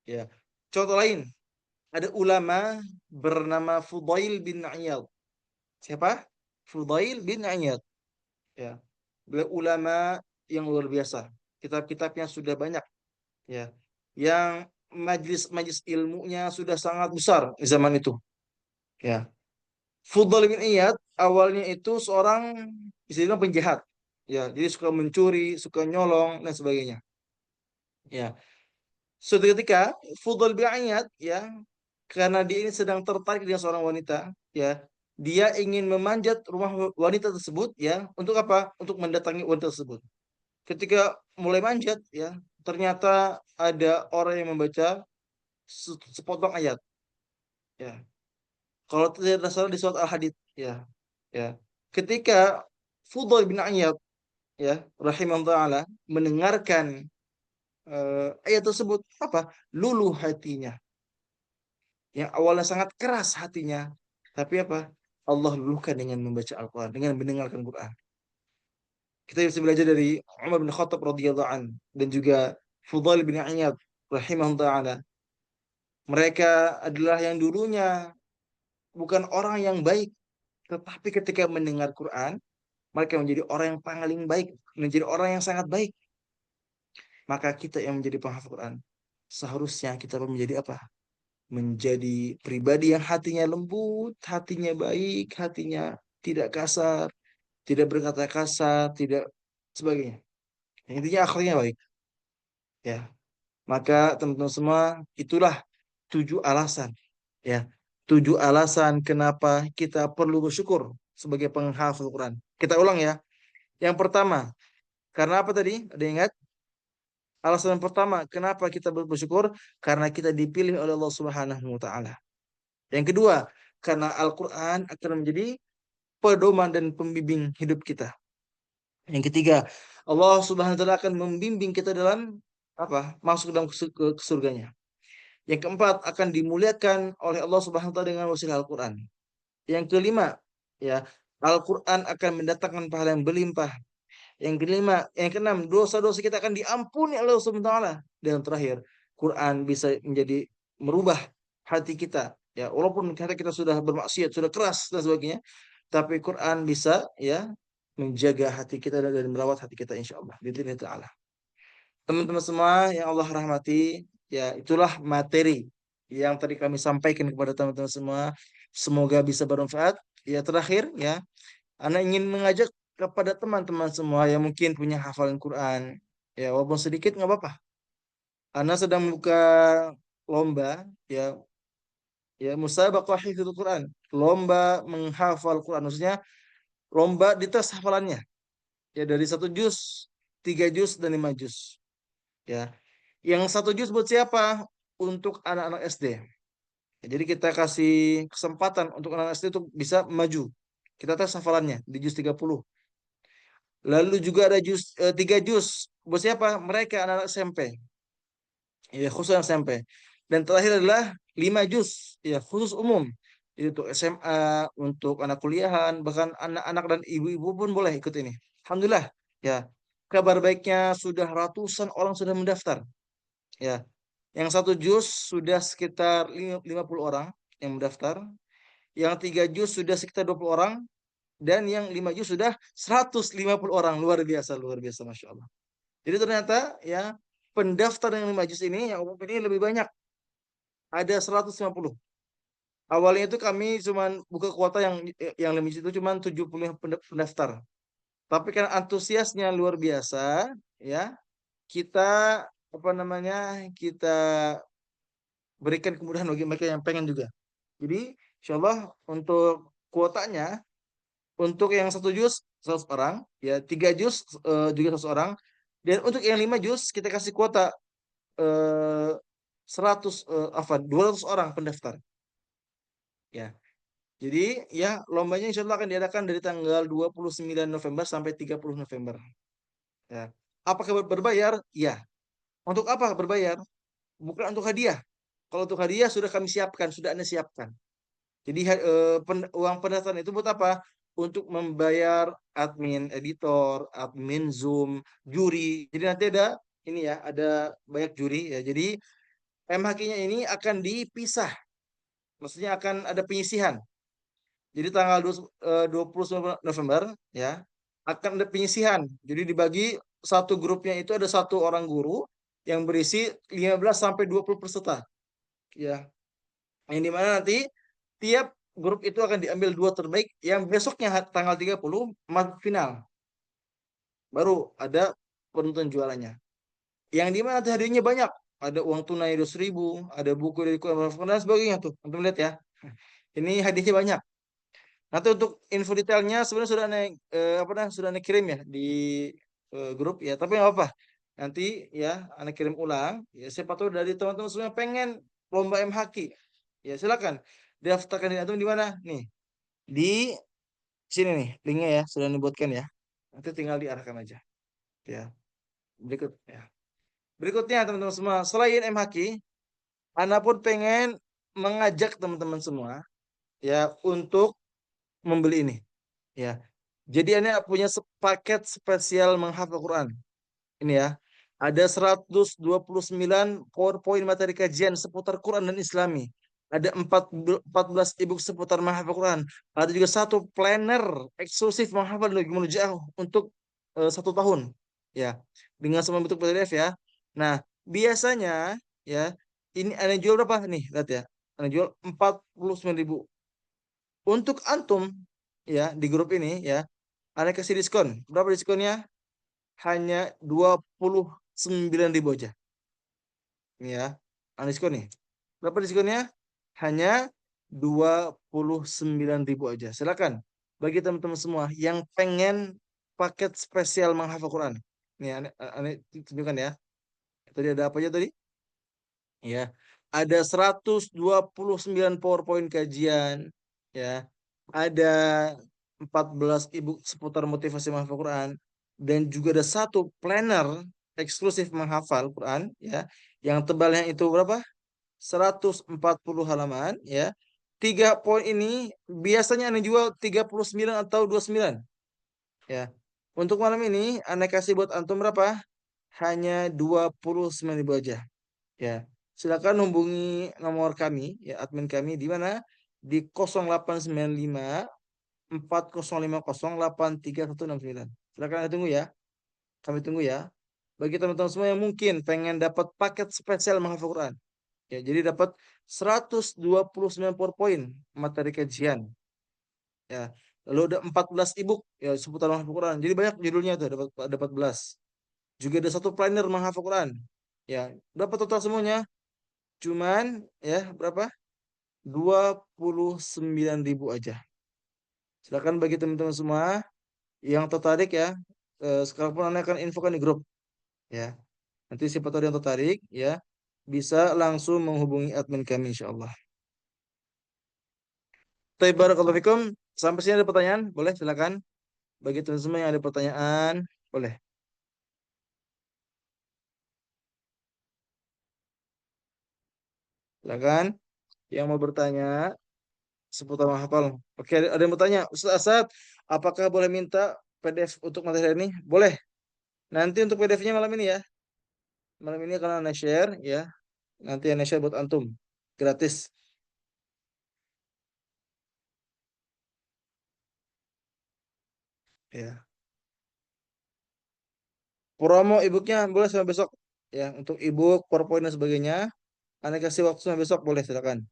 Ya. Contoh lain, ada ulama bernama Fudail bin Iyad. Siapa? Fudail bin Iyad. Ya. Beliau ulama yang luar biasa. Kitab-kitabnya sudah banyak. Ya. Yang majlis-majlis ilmunya sudah sangat besar di zaman itu. Ya. Fudail bin Iyad awalnya itu seorang bisa dibilang penjahat. Ya, jadi suka mencuri, suka nyolong dan sebagainya. Ya. Suatu ketika Fudail bin Iyad ya, karena dia ini sedang tertarik dengan seorang wanita, ya, dia ingin memanjat rumah wanita tersebut ya, untuk apa? Untuk mendatangi wanita tersebut. Ketika mulai manjat ya, ternyata ada orang yang membaca sepotong ayat ya. Kalau tidak salah di surat Al-Hadid ya. Ya. Ketika Fudail bin Iyad ya rahimahullah taala mendengarkan ayat tersebut apa? Luluh hatinya. Yang awalnya sangat keras hatinya, tapi apa? Allah luluhkan dengan membaca Al-Quran, dengan mendengarkan Quran. Kita bisa belajar dari Umar bin Khattab radhiyallahu an dan juga Fudail bin Iyad rahimahullah taala. Mereka adalah yang dulunya bukan orang yang baik, tetapi ketika mendengar Quran, mereka menjadi orang yang paling baik, menjadi orang yang sangat baik. Maka kita yang menjadi penghafal Quran, seharusnya kita menjadi apa? Menjadi pribadi yang hatinya lembut, hatinya baik, hatinya tidak kasar, tidak berkata kasar, tidak sebagainya. Yang intinya akhlaknya baik. Ya, maka teman-teman semua itulah 7 alasan. Ya, 7 alasan kenapa kita perlu bersyukur sebagai penghafal Quran. Kita ulang ya. Yang pertama, karena apa tadi? Ada yang ingat? Alasan pertama, kenapa kita bersyukur? Karena kita dipilih oleh Allah Subhanahu wa taala. Yang kedua, karena Al-Qur'an akan menjadi pedoman dan pembimbing hidup kita. Yang ketiga, Allah Subhanahu wa taala akan membimbing kita dalam apa? Masuk dalam ke surganya. Yang keempat, akan dimuliakan oleh Allah Subhanahu wa taala dengan wasilah Al-Qur'an. Yang kelima, ya, Al-Qur'an akan mendatangkan pahala yang berlimpah. Yang kelima, yang keenam, dosa-dosa kita akan diampuni oleh Allah Subhanahu wa taala. Dan yang terakhir, Quran bisa menjadi merubah hati kita. Ya, walaupun hati kita sudah bermaksiat, sudah keras dan sebagainya, tapi Quran bisa ya menjaga hati kita dan merawat hati kita insyaallah. Bismillah taala. Teman-teman semua yang Allah rahmati, ya itulah materi yang tadi kami sampaikan kepada teman-teman semua. Semoga bisa bermanfaat. Ya terakhir ya, Ana ingin mengajak kepada teman-teman semua yang mungkin punya hafalan Quran. Ya walaupun sedikit nggak apa-apa. Ana sedang buka lomba ya musabaqah hifdzul Quran. Lomba menghafal Quran. Maksudnya lomba dites hafalannya. Ya dari 1 juz, 3 juz dan 5 juz. Ya. Yang 1 juz buat siapa? Untuk anak-anak SD. Ya, jadi kita kasih kesempatan untuk anak SD itu bisa maju. Kita tes hafalannya di juz 30. Lalu juga ada 3 juz. Buat siapa? Mereka anak-anak SMP. Ya, khusus anak SMP. Dan terakhir adalah 5 juz. Ya, khusus umum. Itu untuk SMA, untuk anak kuliahan, bahkan anak-anak dan ibu-ibu pun boleh ikut ini. Alhamdulillah. Ya, kabar baiknya sudah ratusan orang sudah mendaftar. Ya, yang 1 juz sudah sekitar 50 orang yang mendaftar. Yang 3 juz sudah sekitar 20 orang. Dan yang 5 juz sudah 150 orang. Luar biasa, Masya Allah. Jadi ternyata ya pendaftar yang 5 juz ini, yang umum ini lebih banyak. Ada 150. Awalnya itu kami cuman buka kuota yang 5 juz itu cuman 70 pendaftar. Tapi karena antusiasnya luar biasa, ya kita apa namanya kita berikan kemudahan bagi mereka yang pengen juga. Jadi insya Allah untuk kuotanya untuk yang 1 juz 100 orang, ya 3 juz juga 100 orang, dan untuk yang 5 juz kita kasih kuota 100 200 orang pendaftar. Ya, jadi ya lombanya insya Allah akan diadakan dari tanggal 29 November sampai 30 November. Ya, apakah berbayar? Ya. Untuk apa berbayar? Bukan untuk hadiah. Kalau untuk hadiah sudah kami siapkan, sudah Anda siapkan. Jadi uang pendaftaran itu buat apa? Untuk membayar admin editor, admin Zoom, juri. Jadi nanti ada ini ya, ada banyak juri ya. Jadi MHQ-nya ini akan dipisah. Maksudnya akan ada penyisihan. Jadi tanggal 29 November ya akan ada penyisihan. Jadi dibagi satu grupnya itu ada satu orang guru yang berisi 15 sampai 20 peserta. Ya. Yang dimana nanti tiap grup itu akan diambil 2 terbaik yang besoknya tanggal 30 masuk final. Baru ada penentuan juaranya. Yang dimana nanti hadiahnya banyak. Ada uang tunai 200.000, ada buku dari Quran dan sebagainya tuh. Untuk lihat ya. Ini hadiahnya banyak. Nanti untuk info detailnya sebenarnya sudah naik sudah naik kirim ya di grup ya. Tapi nggak apa-apa. Nanti ya anak kirim ulang. Ya siapa tahu dari teman-teman semua pengen lomba MHQ. Ya silakan daftarkan di antum di mana? Nih di sini nih linknya ya sudah dibuatkan ya. Nanti tinggal diarahkan aja. Ya berikut ya. Berikutnya teman-teman semua selain MHQ, Anda pun pengen mengajak teman-teman semua ya untuk membeli ini. Ya. Jadi Anda punya paket spesial menghafal Quran. Ini ya. Ada 129 PowerPoint materi kajian seputar Quran dan Islami. Ada 14 ebook seputar menghafal Quran. Ada juga satu planner eksklusif menghafal lagi menuju untuk 1 tahun. Ya. Dengan semua bentuk PDF ya. Nah, biasanya ya ini Anda jual berapa nih? Lihat ya. Anda jual 49.000. Untuk antum ya di grup ini ya, Anda kasih diskon. Berapa diskonnya? Hanya 29.000 aja. Ini ya, Anda diskon nih. Berapa diskonnya? Hanya 29.000 aja. Silakan bagi teman-teman semua yang pengen paket spesial menghafal Quran. Nih, Anda tunjukkan ya. Tadi ada apa aja tadi? Ya, ada 129 PowerPoint kajian, ya. Ada 14 ebook seputar motivasi menghafal Quran dan juga ada satu planner eksklusif menghafal Quran, ya. Yang tebalnya itu berapa? 140 halaman, ya. 3 poin ini biasanya Anda jual 39 atau 29, ya. Untuk malam ini Anda kasih buat antum berapa? Hanya 29.000 aja. Ya, silakan hubungi nomor kami, ya, admin kami di mana? Di 0895 4050 8319. Silakan kami tunggu ya. Kami tunggu ya. Bagi teman-teman semua yang mungkin pengen dapat paket spesial menghafal Quran. Ya, jadi dapat 129 PowerPoint materi kajian. Ya. Lalu ada 14 ebook ya seputar menghafal Quran. Jadi banyak judulnya tuh, ada 14. Juga ada satu planner menghafal Quran. Ya, berapa total semuanya? Cuman ya berapa? 29.000 aja. Silakan bagi teman-teman semua yang tertarik ya. Sekarang pun Anda akan infokan di grup ya. Nanti siapa tahu yang tertarik ya bisa langsung menghubungi admin kami insyaallah. Barakallahu fikum. Sampai sini ada pertanyaan? Boleh silakan. Bagi teman-teman semua yang ada pertanyaan, boleh. Silakan yang mau bertanya seputar menghafal. Oke, ada yang bertanya, Ustaz Asad, apakah boleh minta PDF untuk materi ini? Boleh. Nanti untuk PDF-nya malam ini ya. Malam ini akan Anda share ya. Nanti Anda share buat antum. Gratis. Ya. Promo e-booknya boleh sampai besok. Ya, untuk e-book, PowerPoint dan sebagainya. Anda kasih waktu sampai besok, boleh silakan.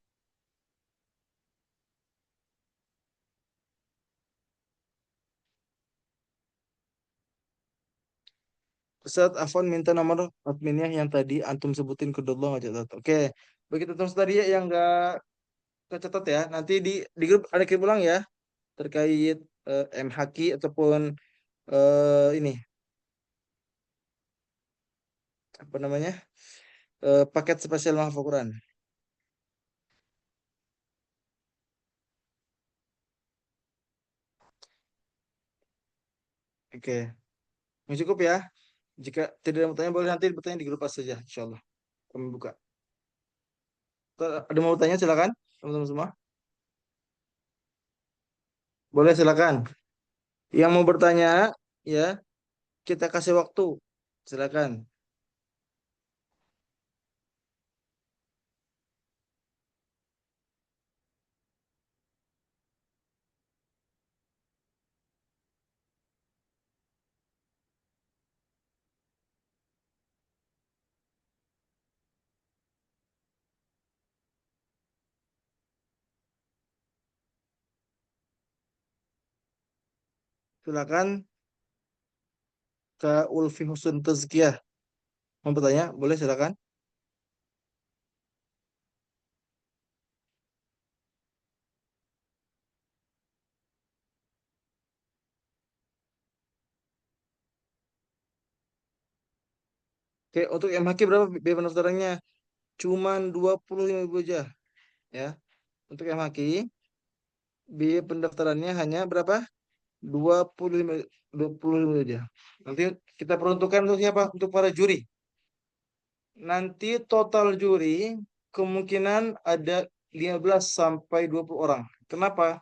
Ustaz Afwan minta nomor adminnya yang tadi antum sebutin ke Allah nggak catat. Oke. Begitu teman tadi ya yang nggak kecatat ya. Nanti di grup ada kirim ulang ya terkait MHQ ataupun ini apa namanya? Paket spesial mahfal Quran. Oke, yang cukup ya. Jika tidak ada pertanyaan boleh nanti bertanya di grup pas saja, insyaallah. Kami buka. Ada mau bertanya silakan, teman-teman semua. Boleh silakan. Yang mau bertanya, ya kita kasih waktu. Silakan. Silakan ke Ulfi Husn Tazkiyah. Mau bertanya? Boleh silakan. Oke, untuk MHQ berapa biaya pendaftarannya? Cuman 25.000 aja, ya. Untuk MHQ biaya pendaftarannya hanya berapa? 25 25 aja. Nanti kita peruntukkan untuk siapa? Untuk para juri. Nanti total juri kemungkinan ada 15 sampai 20 orang. Kenapa?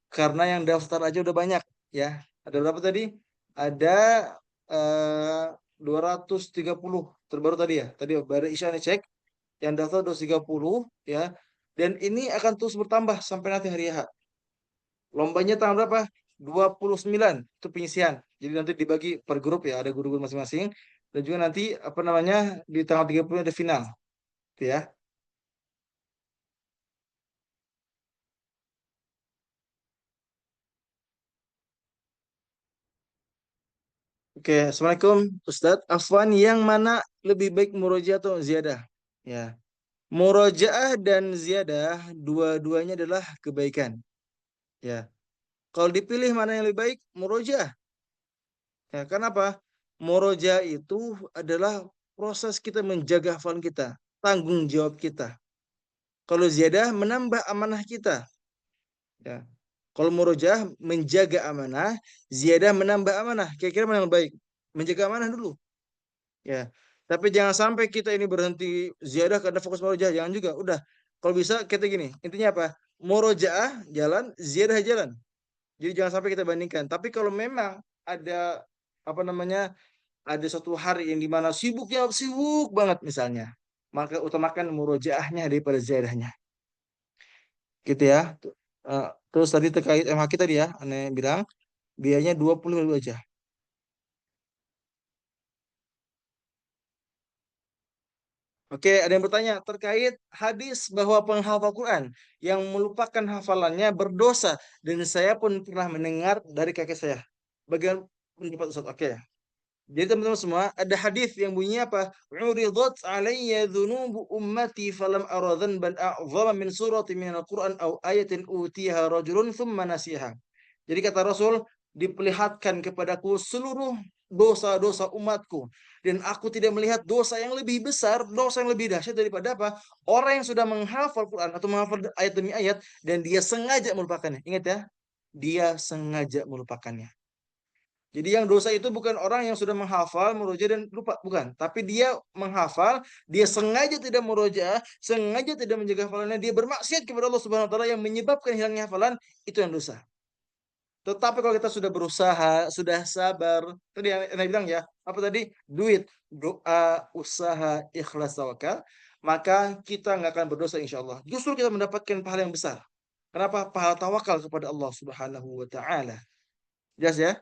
Karena yang daftar aja udah banyak ya. Ada berapa tadi? Ada 230 terbaru tadi ya. Tadi baru Isya cek yang daftar 230 ya. Dan ini akan terus bertambah sampai nanti hari H. Lombanya tanggal berapa? 29 itu penyisian. Jadi nanti dibagi per grup ya, ada guru-guru masing-masing. Dan juga nanti apa namanya di tanggal 30 ada final. Gitu ya. Oke, Assalamualaikum Ustadz. Afwan, yang mana lebih baik murojaah atau ziyadah? Ya, murojaah dan ziyadah dua-duanya adalah kebaikan. Ya, kalau dipilih mana yang lebih baik, murojaah. Ya, kenapa? Murojaah itu adalah proses kita menjaga hafalan kita, tanggung jawab kita. Kalau ziyadah menambah amanah kita. Ya. Kalau murojaah menjaga amanah, ziyadah menambah amanah. Kira-kira mana yang lebih baik? Menjaga amanah dulu. Ya. Tapi jangan sampai kita ini berhenti ziyadah karena fokus murojaah. Jangan juga. Udah. Kalau bisa kita gini. Intinya apa? Murojaah jalan, ziyadah jalan. Jadi jangan sampai kita bandingkan. Tapi kalau memang ada apa namanya? Ada suatu hari yang dimana sibuknya sibuk banget misalnya, maka utamakan murojaahnya daripada ziyadahnya. Gitu ya. Terus tadi terkait MH kita dia, aneh bilang biayanya 20.000 aja. Oke, ada yang bertanya terkait hadis bahwa penghafal Quran yang melupakan hafalannya berdosa dan saya pun pernah mendengar dari kakek saya. Bagaimana pendapat Ustaz? Oke. Jadi teman-teman semua, ada hadis yang bunyinya apa? Uridat alayya dhunubu ummati falam ara dhanban a'zama min surati min al-Qur'an aw ayatin utiha rajulun thumma nasiha. Jadi kata Rasul, diperlihatkan kepadaku seluruh dosa-dosa umatku dan aku tidak melihat dosa yang lebih besar, dosa yang lebih dahsyat daripada apa? Orang yang sudah menghafal Quran atau menghafal ayat demi ayat dan dia sengaja melupakannya. Ingat ya, dia sengaja melupakannya. Jadi yang dosa itu bukan orang yang sudah menghafal, murojaah dan lupa, bukan. Tapi dia menghafal, dia sengaja tidak murojaah, sengaja tidak menjaga hafalannya, dia bermaksiat kepada Allah Subhanahu wa taala yang menyebabkan hilangnya hafalan, itu yang dosa. Tetapi kalau kita sudah berusaha, sudah sabar, tadi yang saya bilang ya, apa tadi? Duit, doa, usaha, ikhlas, tawakal, maka kita nggak akan berdosa insya Allah. Justru kita mendapatkan pahala yang besar. Kenapa? Pahala tawakal kepada Allah Subhanahu wa taala. Jelas ya?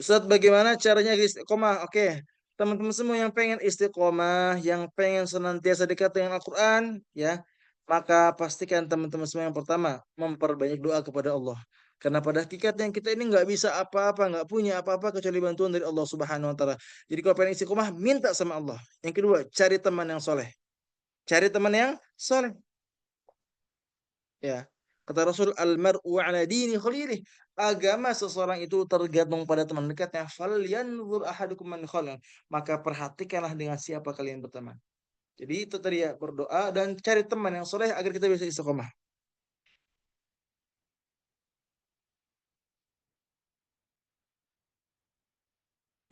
Ustaz, bagaimana caranya istiqomah? Oke, teman-teman semua yang pengen istiqomah, yang pengen senantiasa dekat dengan Al-Quran, ya, maka pastikan teman-teman semua yang pertama memperbanyak doa kepada Allah. Karena pada hakikatnya kita ini nggak bisa apa-apa, nggak punya apa-apa kecuali bantuan dari Allah Subhanahu Wa Taala. Jadi kalau pengen istiqomah, minta sama Allah. Yang kedua, cari teman yang soleh. Cari teman yang soleh. Ya. Kata Rasul al-mar'u ala dini khalilih. Agama seseorang itu tergantung pada teman dekatnya. Falyanzur ahadukum man khalil. Maka perhatikanlah dengan siapa kalian berteman. Jadi itu tadi ya, berdoa dan cari teman yang soleh agar kita bisa istiqomah.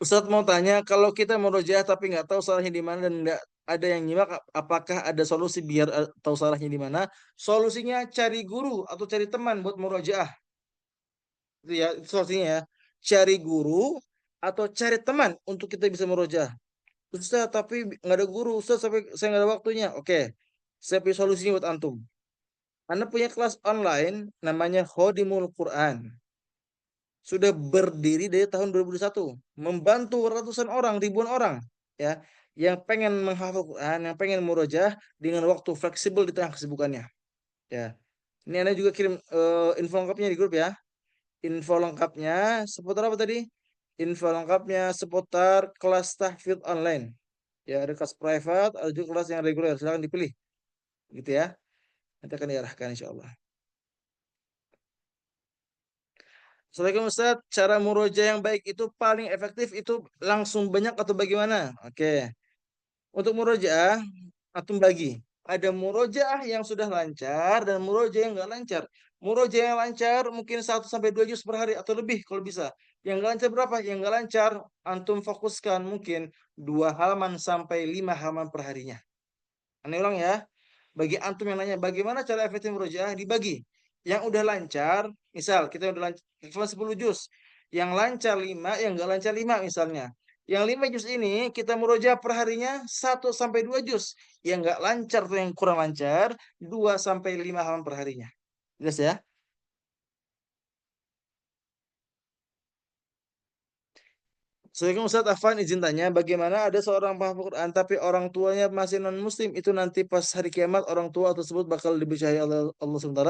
Ustadz mau tanya, kalau kita murojaah tapi nggak tahu salahnya di mana dan nggak ada yang nyimak, apakah ada solusi biar tahu salahnya di mana? Solusinya cari guru atau cari teman buat murojaah. Itu ya, itu solusinya ya. Cari guru atau cari teman untuk kita bisa murojaah. Ustaz, tapi nggak ada guru. Ustaz, sampai saya nggak ada waktunya. Oke, saya punya solusinya buat antum. Anda punya kelas online namanya Khodimul Quran. Sudah berdiri dari tahun 2021. Membantu ratusan orang, ribuan orang. Ya, yang pengen menghafal Quran, yang pengen murojaah dengan waktu fleksibel di tengah kesibukannya. Ya, ini Anda juga kirim info lengkapnya di grup ya. Info lengkapnya seputar apa tadi? Info lengkapnya seputar kelas tahfidz online. Ya, ada kelas private, ada juga kelas yang reguler. Silakan dipilih. Gitu ya. Nanti akan diarahkan insya Allah. Assalamualaikum Ustaz. Cara murojaah yang baik itu paling efektif itu langsung banyak atau bagaimana? Oke. Untuk murojaah, antum bagi. Ada murojaah yang sudah lancar dan murojaah yang nggak lancar. Murojaah yang lancar mungkin 1 sampai 2 juz per hari atau lebih kalau bisa. Yang nggak lancar berapa? Yang nggak lancar antum fokuskan mungkin 2 halaman sampai 5 halaman per harinya. Aneh ulang ya. Bagi antum yang nanya bagaimana cara efektif murojaah dibagi. Yang udah lancar, misal kita udah lancar 10 juz. Yang lancar 5, yang nggak lancar 5 misalnya. Yang 5 juz ini kita murojaah per harinya 1 sampai 2 juz. Yang nggak lancar atau yang kurang lancar 2 sampai 5 halaman per harinya. Jelas ya? Assalamualaikum Ustaz Afan, izin tanya, bagaimana ada seorang penghafal Quran tapi orang tuanya masih non-muslim, itu nanti pas hari kiamat orang tua tersebut bakal diberkahi oleh Allah SWT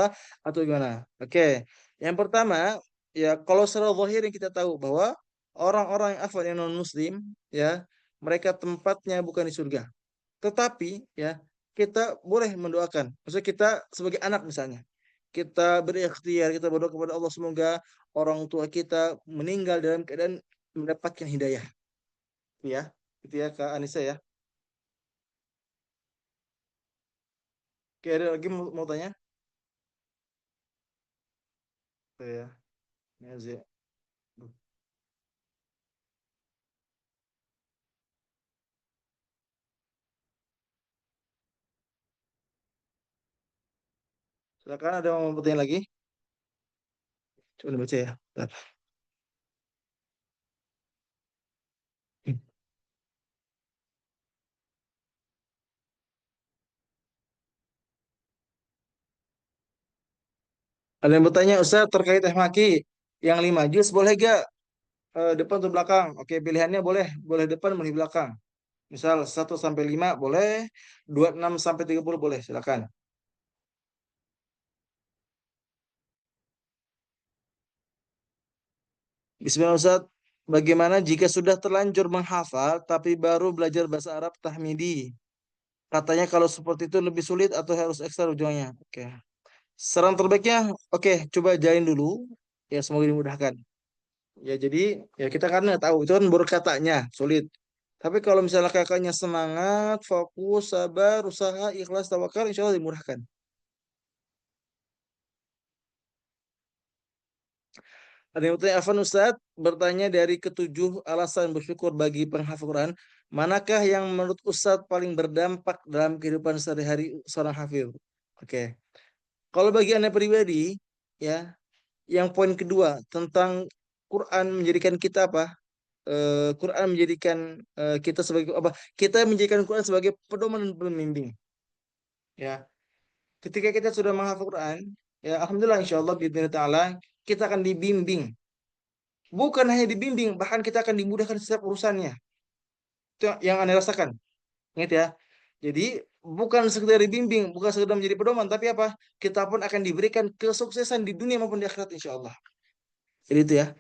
atau gimana? Oke, yang pertama, ya kalau secara zahir yang kita tahu bahwa orang-orang yang hafal yang non-muslim, ya mereka tempatnya bukan di surga. Tetapi, ya kita boleh mendoakan. Maksudnya kita sebagai anak misalnya, kita berikhtiar, kita berdoa kepada Allah semoga orang tua kita meninggal dalam keadaan mendapatkan hidayah. Ya, itu ya Kak Anissa ya. Oke, ada lagi mau tanya? Oh, ya, ya Zia. Silakan ada yang mau bertanya lagi? Coba dibaca ya. Bentar. Ada yang bertanya, Ustaz, terkait teh maki yang 5 juz boleh gak depan atau belakang? Oke, pilihannya boleh, boleh depan, boleh belakang. Misal 1 sampai 5 boleh, 26 sampai 30 boleh, silakan. Bismillah Ustaz, bagaimana jika sudah terlanjur menghafal tapi baru belajar bahasa Arab tahmidi? Katanya kalau seperti itu lebih sulit atau harus ekstra ujungnya? Oke. Saran terbaiknya, oke, coba jalin dulu. Ya, semoga dimudahkan. Ya, jadi ya kita kan nggak tahu itu kan baru katanya sulit. Tapi kalau misalnya kakaknya semangat, fokus, sabar, usaha, ikhlas, tawakal, insya Allah dimudahkan. Ada yang bertanya, Afan Ustadz bertanya dari ketujuh alasan bersyukur bagi penghafal Quran, manakah yang menurut Ustadz paling berdampak dalam kehidupan sehari-hari seorang hafil? Oke, kalau bagi anda pribadi, ya, yang poin kedua tentang Quran menjadikan kita apa? Quran menjadikan kita sebagai apa? Kita menjadikan Quran sebagai pedoman dan pembimbing. Ya, ketika kita sudah menghafal Quran, ya, alhamdulillah, insya Allah, bismillah taala, kita akan dibimbing. Bukan hanya dibimbing, bahkan kita akan dimudahkan setiap urusannya. Itu yang Anda rasakan. Ingat ya. Jadi bukan sekedar dibimbing, bukan sekedar menjadi pedoman, tapi apa? Kita pun akan diberikan kesuksesan di dunia maupun di akhirat insya Allah. Jadi itu ya.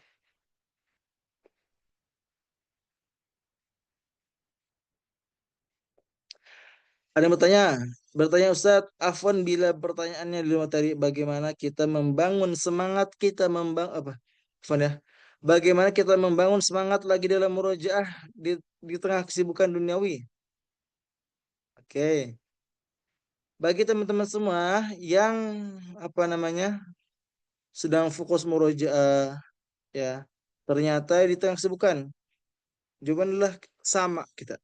Ada yang bertanya Ustadz, Afwan bila pertanyaannya di luar tadi, bagaimana kita membangun semangat kita membangun apa? Afwan ya. Bagaimana kita membangun semangat lagi dalam murojaah di tengah kesibukan duniawi? Oke. Bagi teman-teman semua yang apa namanya sedang fokus murojaah ya, ternyata di tengah kesibukan, jawaban adalah sama kita.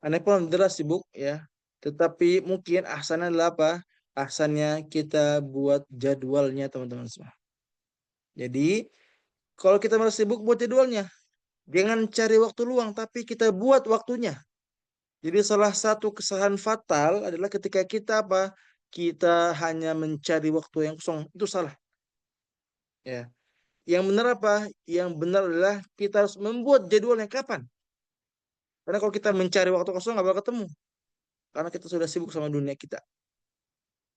Aneh pun adalah sibuk ya, tetapi mungkin ahsannya adalah apa? Ahsannya kita buat jadwalnya teman-teman semua. Jadi kalau kita merasa sibuk buat jadwalnya, jangan cari waktu luang, tapi kita buat waktunya. Jadi salah satu kesalahan fatal adalah ketika kita apa? Kita hanya mencari waktu yang kosong. Itu salah. Ya. Yang benar apa? Yang benar adalah kita harus membuat jadwalnya kapan. Karena kalau kita mencari waktu kosong nggak bakal ketemu. Karena kita sudah sibuk sama dunia kita.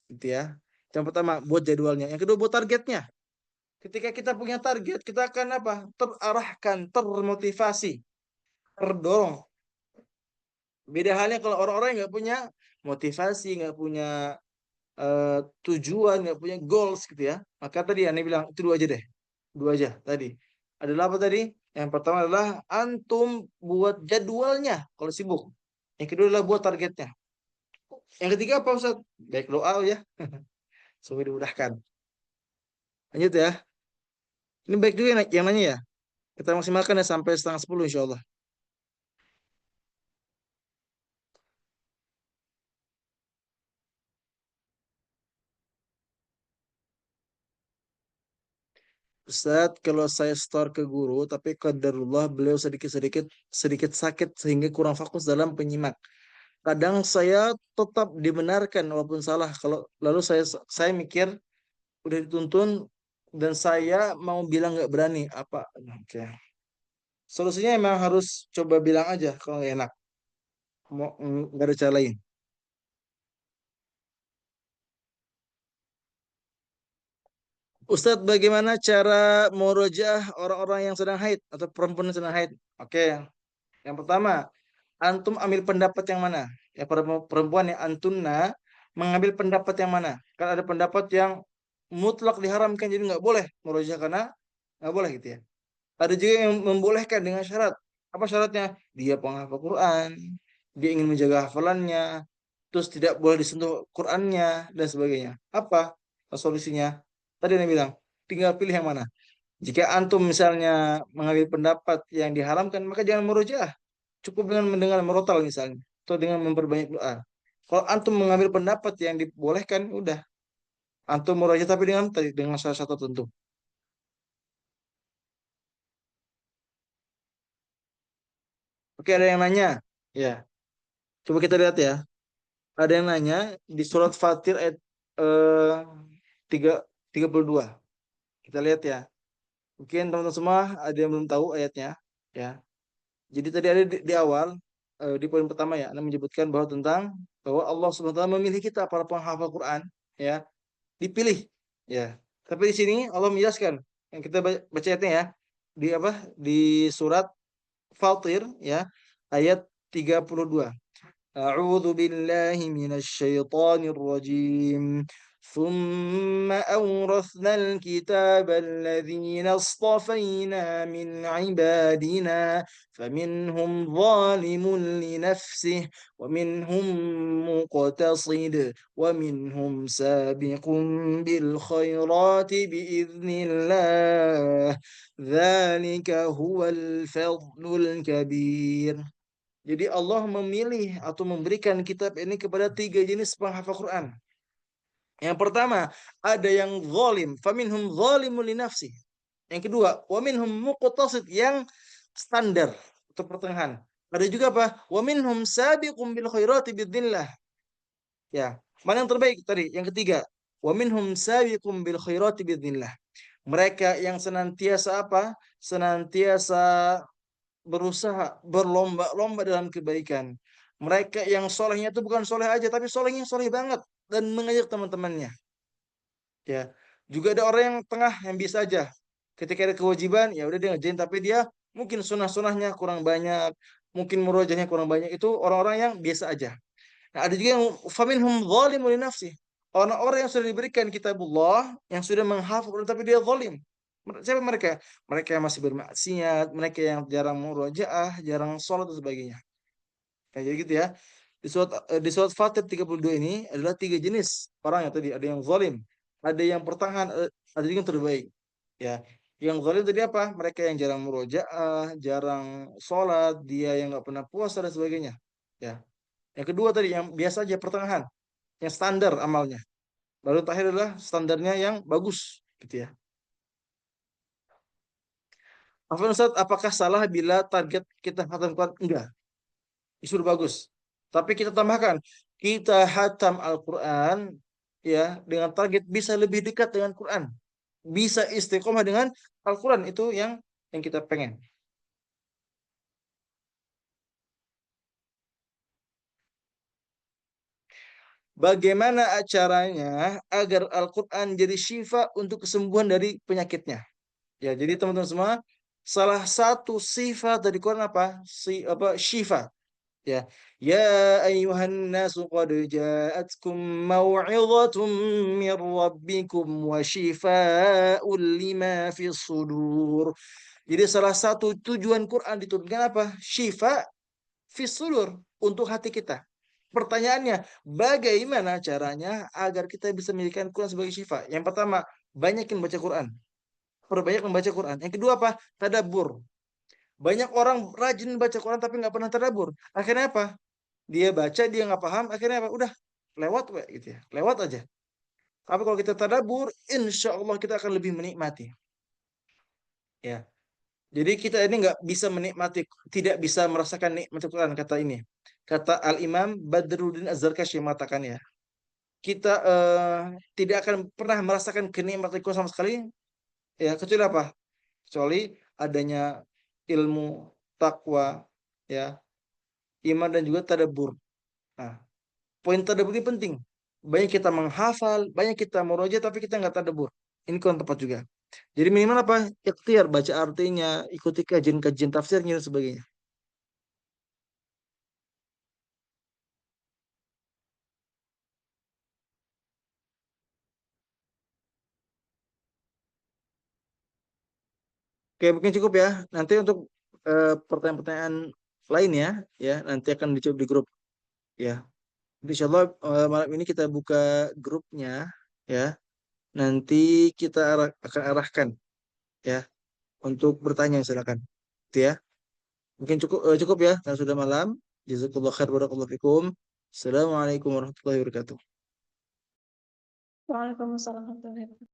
Gitu ya. Yang pertama, buat jadwalnya. Yang kedua, buat targetnya. Ketika kita punya target, kita akan apa? Terarahkan, termotivasi, terdorong. Beda halnya kalau orang-orang yang nggak punya motivasi, nggak punya eh, tujuan, nggak punya goals gitu ya. Maka tadi Anda bilang itu dua aja deh. Dua aja tadi. Adalah apa tadi? Yang pertama adalah antum buat jadwalnya kalau sibuk. Yang kedua adalah buat targetnya. Yang ketiga apa Ustaz? Baik doa ya. Semoga dimudahkan. Lanjut ya. Ini baik juga yang nanya ya. Kita maksimalkan ya sampai setengah 10 insya Allah. Ustadz, kalau saya store ke guru, tapi qadarullah beliau sedikit-sedikit sedikit sakit sehingga kurang fokus dalam penyimak. Kadang saya tetap dibenarkan walaupun salah. Kalau lalu saya mikir udah dituntun dan saya mau bilang nggak berani apa. Oke. Solusinya emang harus coba bilang aja kalau nggak enak. Mau nggak ada cara lain. Ustadz, bagaimana cara murojaah orang-orang yang sedang haid atau perempuan yang sedang haid? Oke, yang pertama, antum ambil pendapat yang mana? Ya perempuan yang antunna mengambil pendapat yang mana? Kan ada pendapat yang mutlak diharamkan jadi nggak boleh murojaah karena nggak boleh gitu ya. Ada juga yang membolehkan dengan syarat. Apa syaratnya? Dia penghafal Quran, dia ingin menjaga hafalannya, terus tidak boleh disentuh Qurannya dan sebagainya. Apa solusinya? Tadi Anda bilang, tinggal pilih yang mana. Jika antum misalnya mengambil pendapat yang diharamkan, maka jangan murojaah. Cukup dengan mendengar merotal misalnya, atau dengan memperbanyak doa. Kalau antum mengambil pendapat yang dibolehkan, udah antum murojaah tapi dengan tadi dengan syarat tertentu. Oke, ada yang nanya? Ya, coba kita lihat ya. Ada yang nanya di surat Fatir ayat eh, 3, 32. Kita lihat ya. Mungkin teman-teman semua ada yang belum tahu ayatnya. Ya. Jadi tadi ada di awal, di poin pertama ya, Anda menyebutkan bahwa tentang bahwa Allah Subhanahu wa taala memilih kita para penghafal Quran, ya, dipilih, ya. Tapi di sini Allah menjelaskan yang kita baca ayatnya ya, di apa? Di surat Fatir ya, ayat 32. أعوذ بالله من الشيطان الرجيم ثم أورثنا الكتاب الذين اصطفينا من عبادنا فمنهم ظالم لنفسه ومنهم مقتصد ومنهم سابق بالخيرات بإذن الله ذلك هو الفضل الكبير. Jadi Allah memilih atau memberikan kitab ini kepada tiga jenis penghafal Quran. Yang pertama, ada yang zalim, faminhum zalimun li nafsi. Yang kedua, wa minhum muqtasid yang standar atau pertengahan. Ada juga apa? Wa minhum sabiqum bil khairati bidzillah. Ya, mana yang terbaik tadi? Yang ketiga, wa minhum sabiqum bil khairati bidzillah. Mereka yang senantiasa apa? Senantiasa berusaha berlomba-lomba dalam kebaikan. Mereka yang solehnya itu bukan soleh aja, tapi solehnya soleh banget dan mengajak teman-temannya. Ya, juga ada orang yang tengah yang biasa aja. Ketika ada kewajiban, ya udah dia ngerjain, tapi dia mungkin sunah-sunahnya kurang banyak, mungkin murojaahnya kurang banyak. Itu orang-orang yang biasa aja. Nah, ada juga yang faminhum zalimun li nafsi. Orang-orang yang sudah diberikan kitabullah, yang sudah menghafal Quran, tapi dia zalim. Siapa mereka? Mereka yang masih bermaksiat, mereka yang jarang murojaah, jarang sholat dan sebagainya. Ya, jadi gitu ya. Di surat Fatir 32 ini adalah tiga jenis orang yang tadi. Ada yang zalim, ada yang pertengahan, ada juga yang terbaik. Ya, yang zalim tadi apa? Mereka yang jarang murojaah, jarang sholat, dia yang nggak pernah puasa dan sebagainya. Ya. Yang kedua tadi yang biasa aja pertengahan, yang standar amalnya. Baru terakhir adalah standarnya yang bagus, gitu ya. Afwan Ustaz, apakah salah bila target kita khatam Quran? Enggak, itu sudah bagus. Tapi kita tambahkan, kita hatam Al-Quran ya dengan target bisa lebih dekat dengan Quran, bisa istiqomah dengan Al-Quran itu yang kita pengen. Bagaimana caranya agar Al-Quran jadi syifa untuk kesembuhan dari penyakitnya? Ya, jadi teman-teman semua, salah satu sifat dari Quran apa? Apa syifa. Ya. Ya ayuhan nasu qad ja'atkum mau'izatun min rabbikum wa shifaa'un lima fis sudur. Jadi salah satu tujuan Quran diturunkan apa? Syifa fis sudur, untuk hati kita. Pertanyaannya, bagaimana caranya agar kita bisa menjadikan Quran sebagai syifa? Yang pertama, banyakin baca Quran. Perbanyak membaca Quran. Yang kedua apa? Tadabbur. Banyak orang rajin baca Quran tapi nggak pernah tadabbur. Akhirnya apa? Dia baca, dia nggak paham. Akhirnya apa? Udah lewat, we, gitu ya. Lewat aja. Tapi kalau kita tadabbur, insya Allah kita akan lebih menikmati. Ya. Jadi kita ini nggak bisa menikmati, tidak bisa merasakan nikmat Quran kata ini. Kata Al Imam Badruddin Az-Zarkashi mengatakan ya, kita tidak akan pernah merasakan kenikmatan Quran sama sekali, ya kecuali apa? Kecuali adanya ilmu, takwa, ya, iman dan juga tadabbur. Nah, poin tadabbur ini penting. Banyak kita menghafal, banyak kita murojaah, tapi kita nggak tadabbur. Ini kurang tepat juga. Jadi minimal apa? Ikhtiar, baca artinya, ikuti kajian-kajian tafsirnya dan sebagainya. Oke, mungkin cukup ya. Nanti untuk pertanyaan-pertanyaan lainnya ya nanti akan dijawab di grup ya. Insya Allah malam ini kita buka grupnya ya. Nanti kita akan arahkan ya untuk bertanya silakan. Itu ya. Mungkin cukup ya karena sudah malam. Jazakallahu khair barakallahu fikum. Assalamualaikum warahmatullahi wabarakatuh. Waalaikumsalam warahmatullahi wabarakatuh.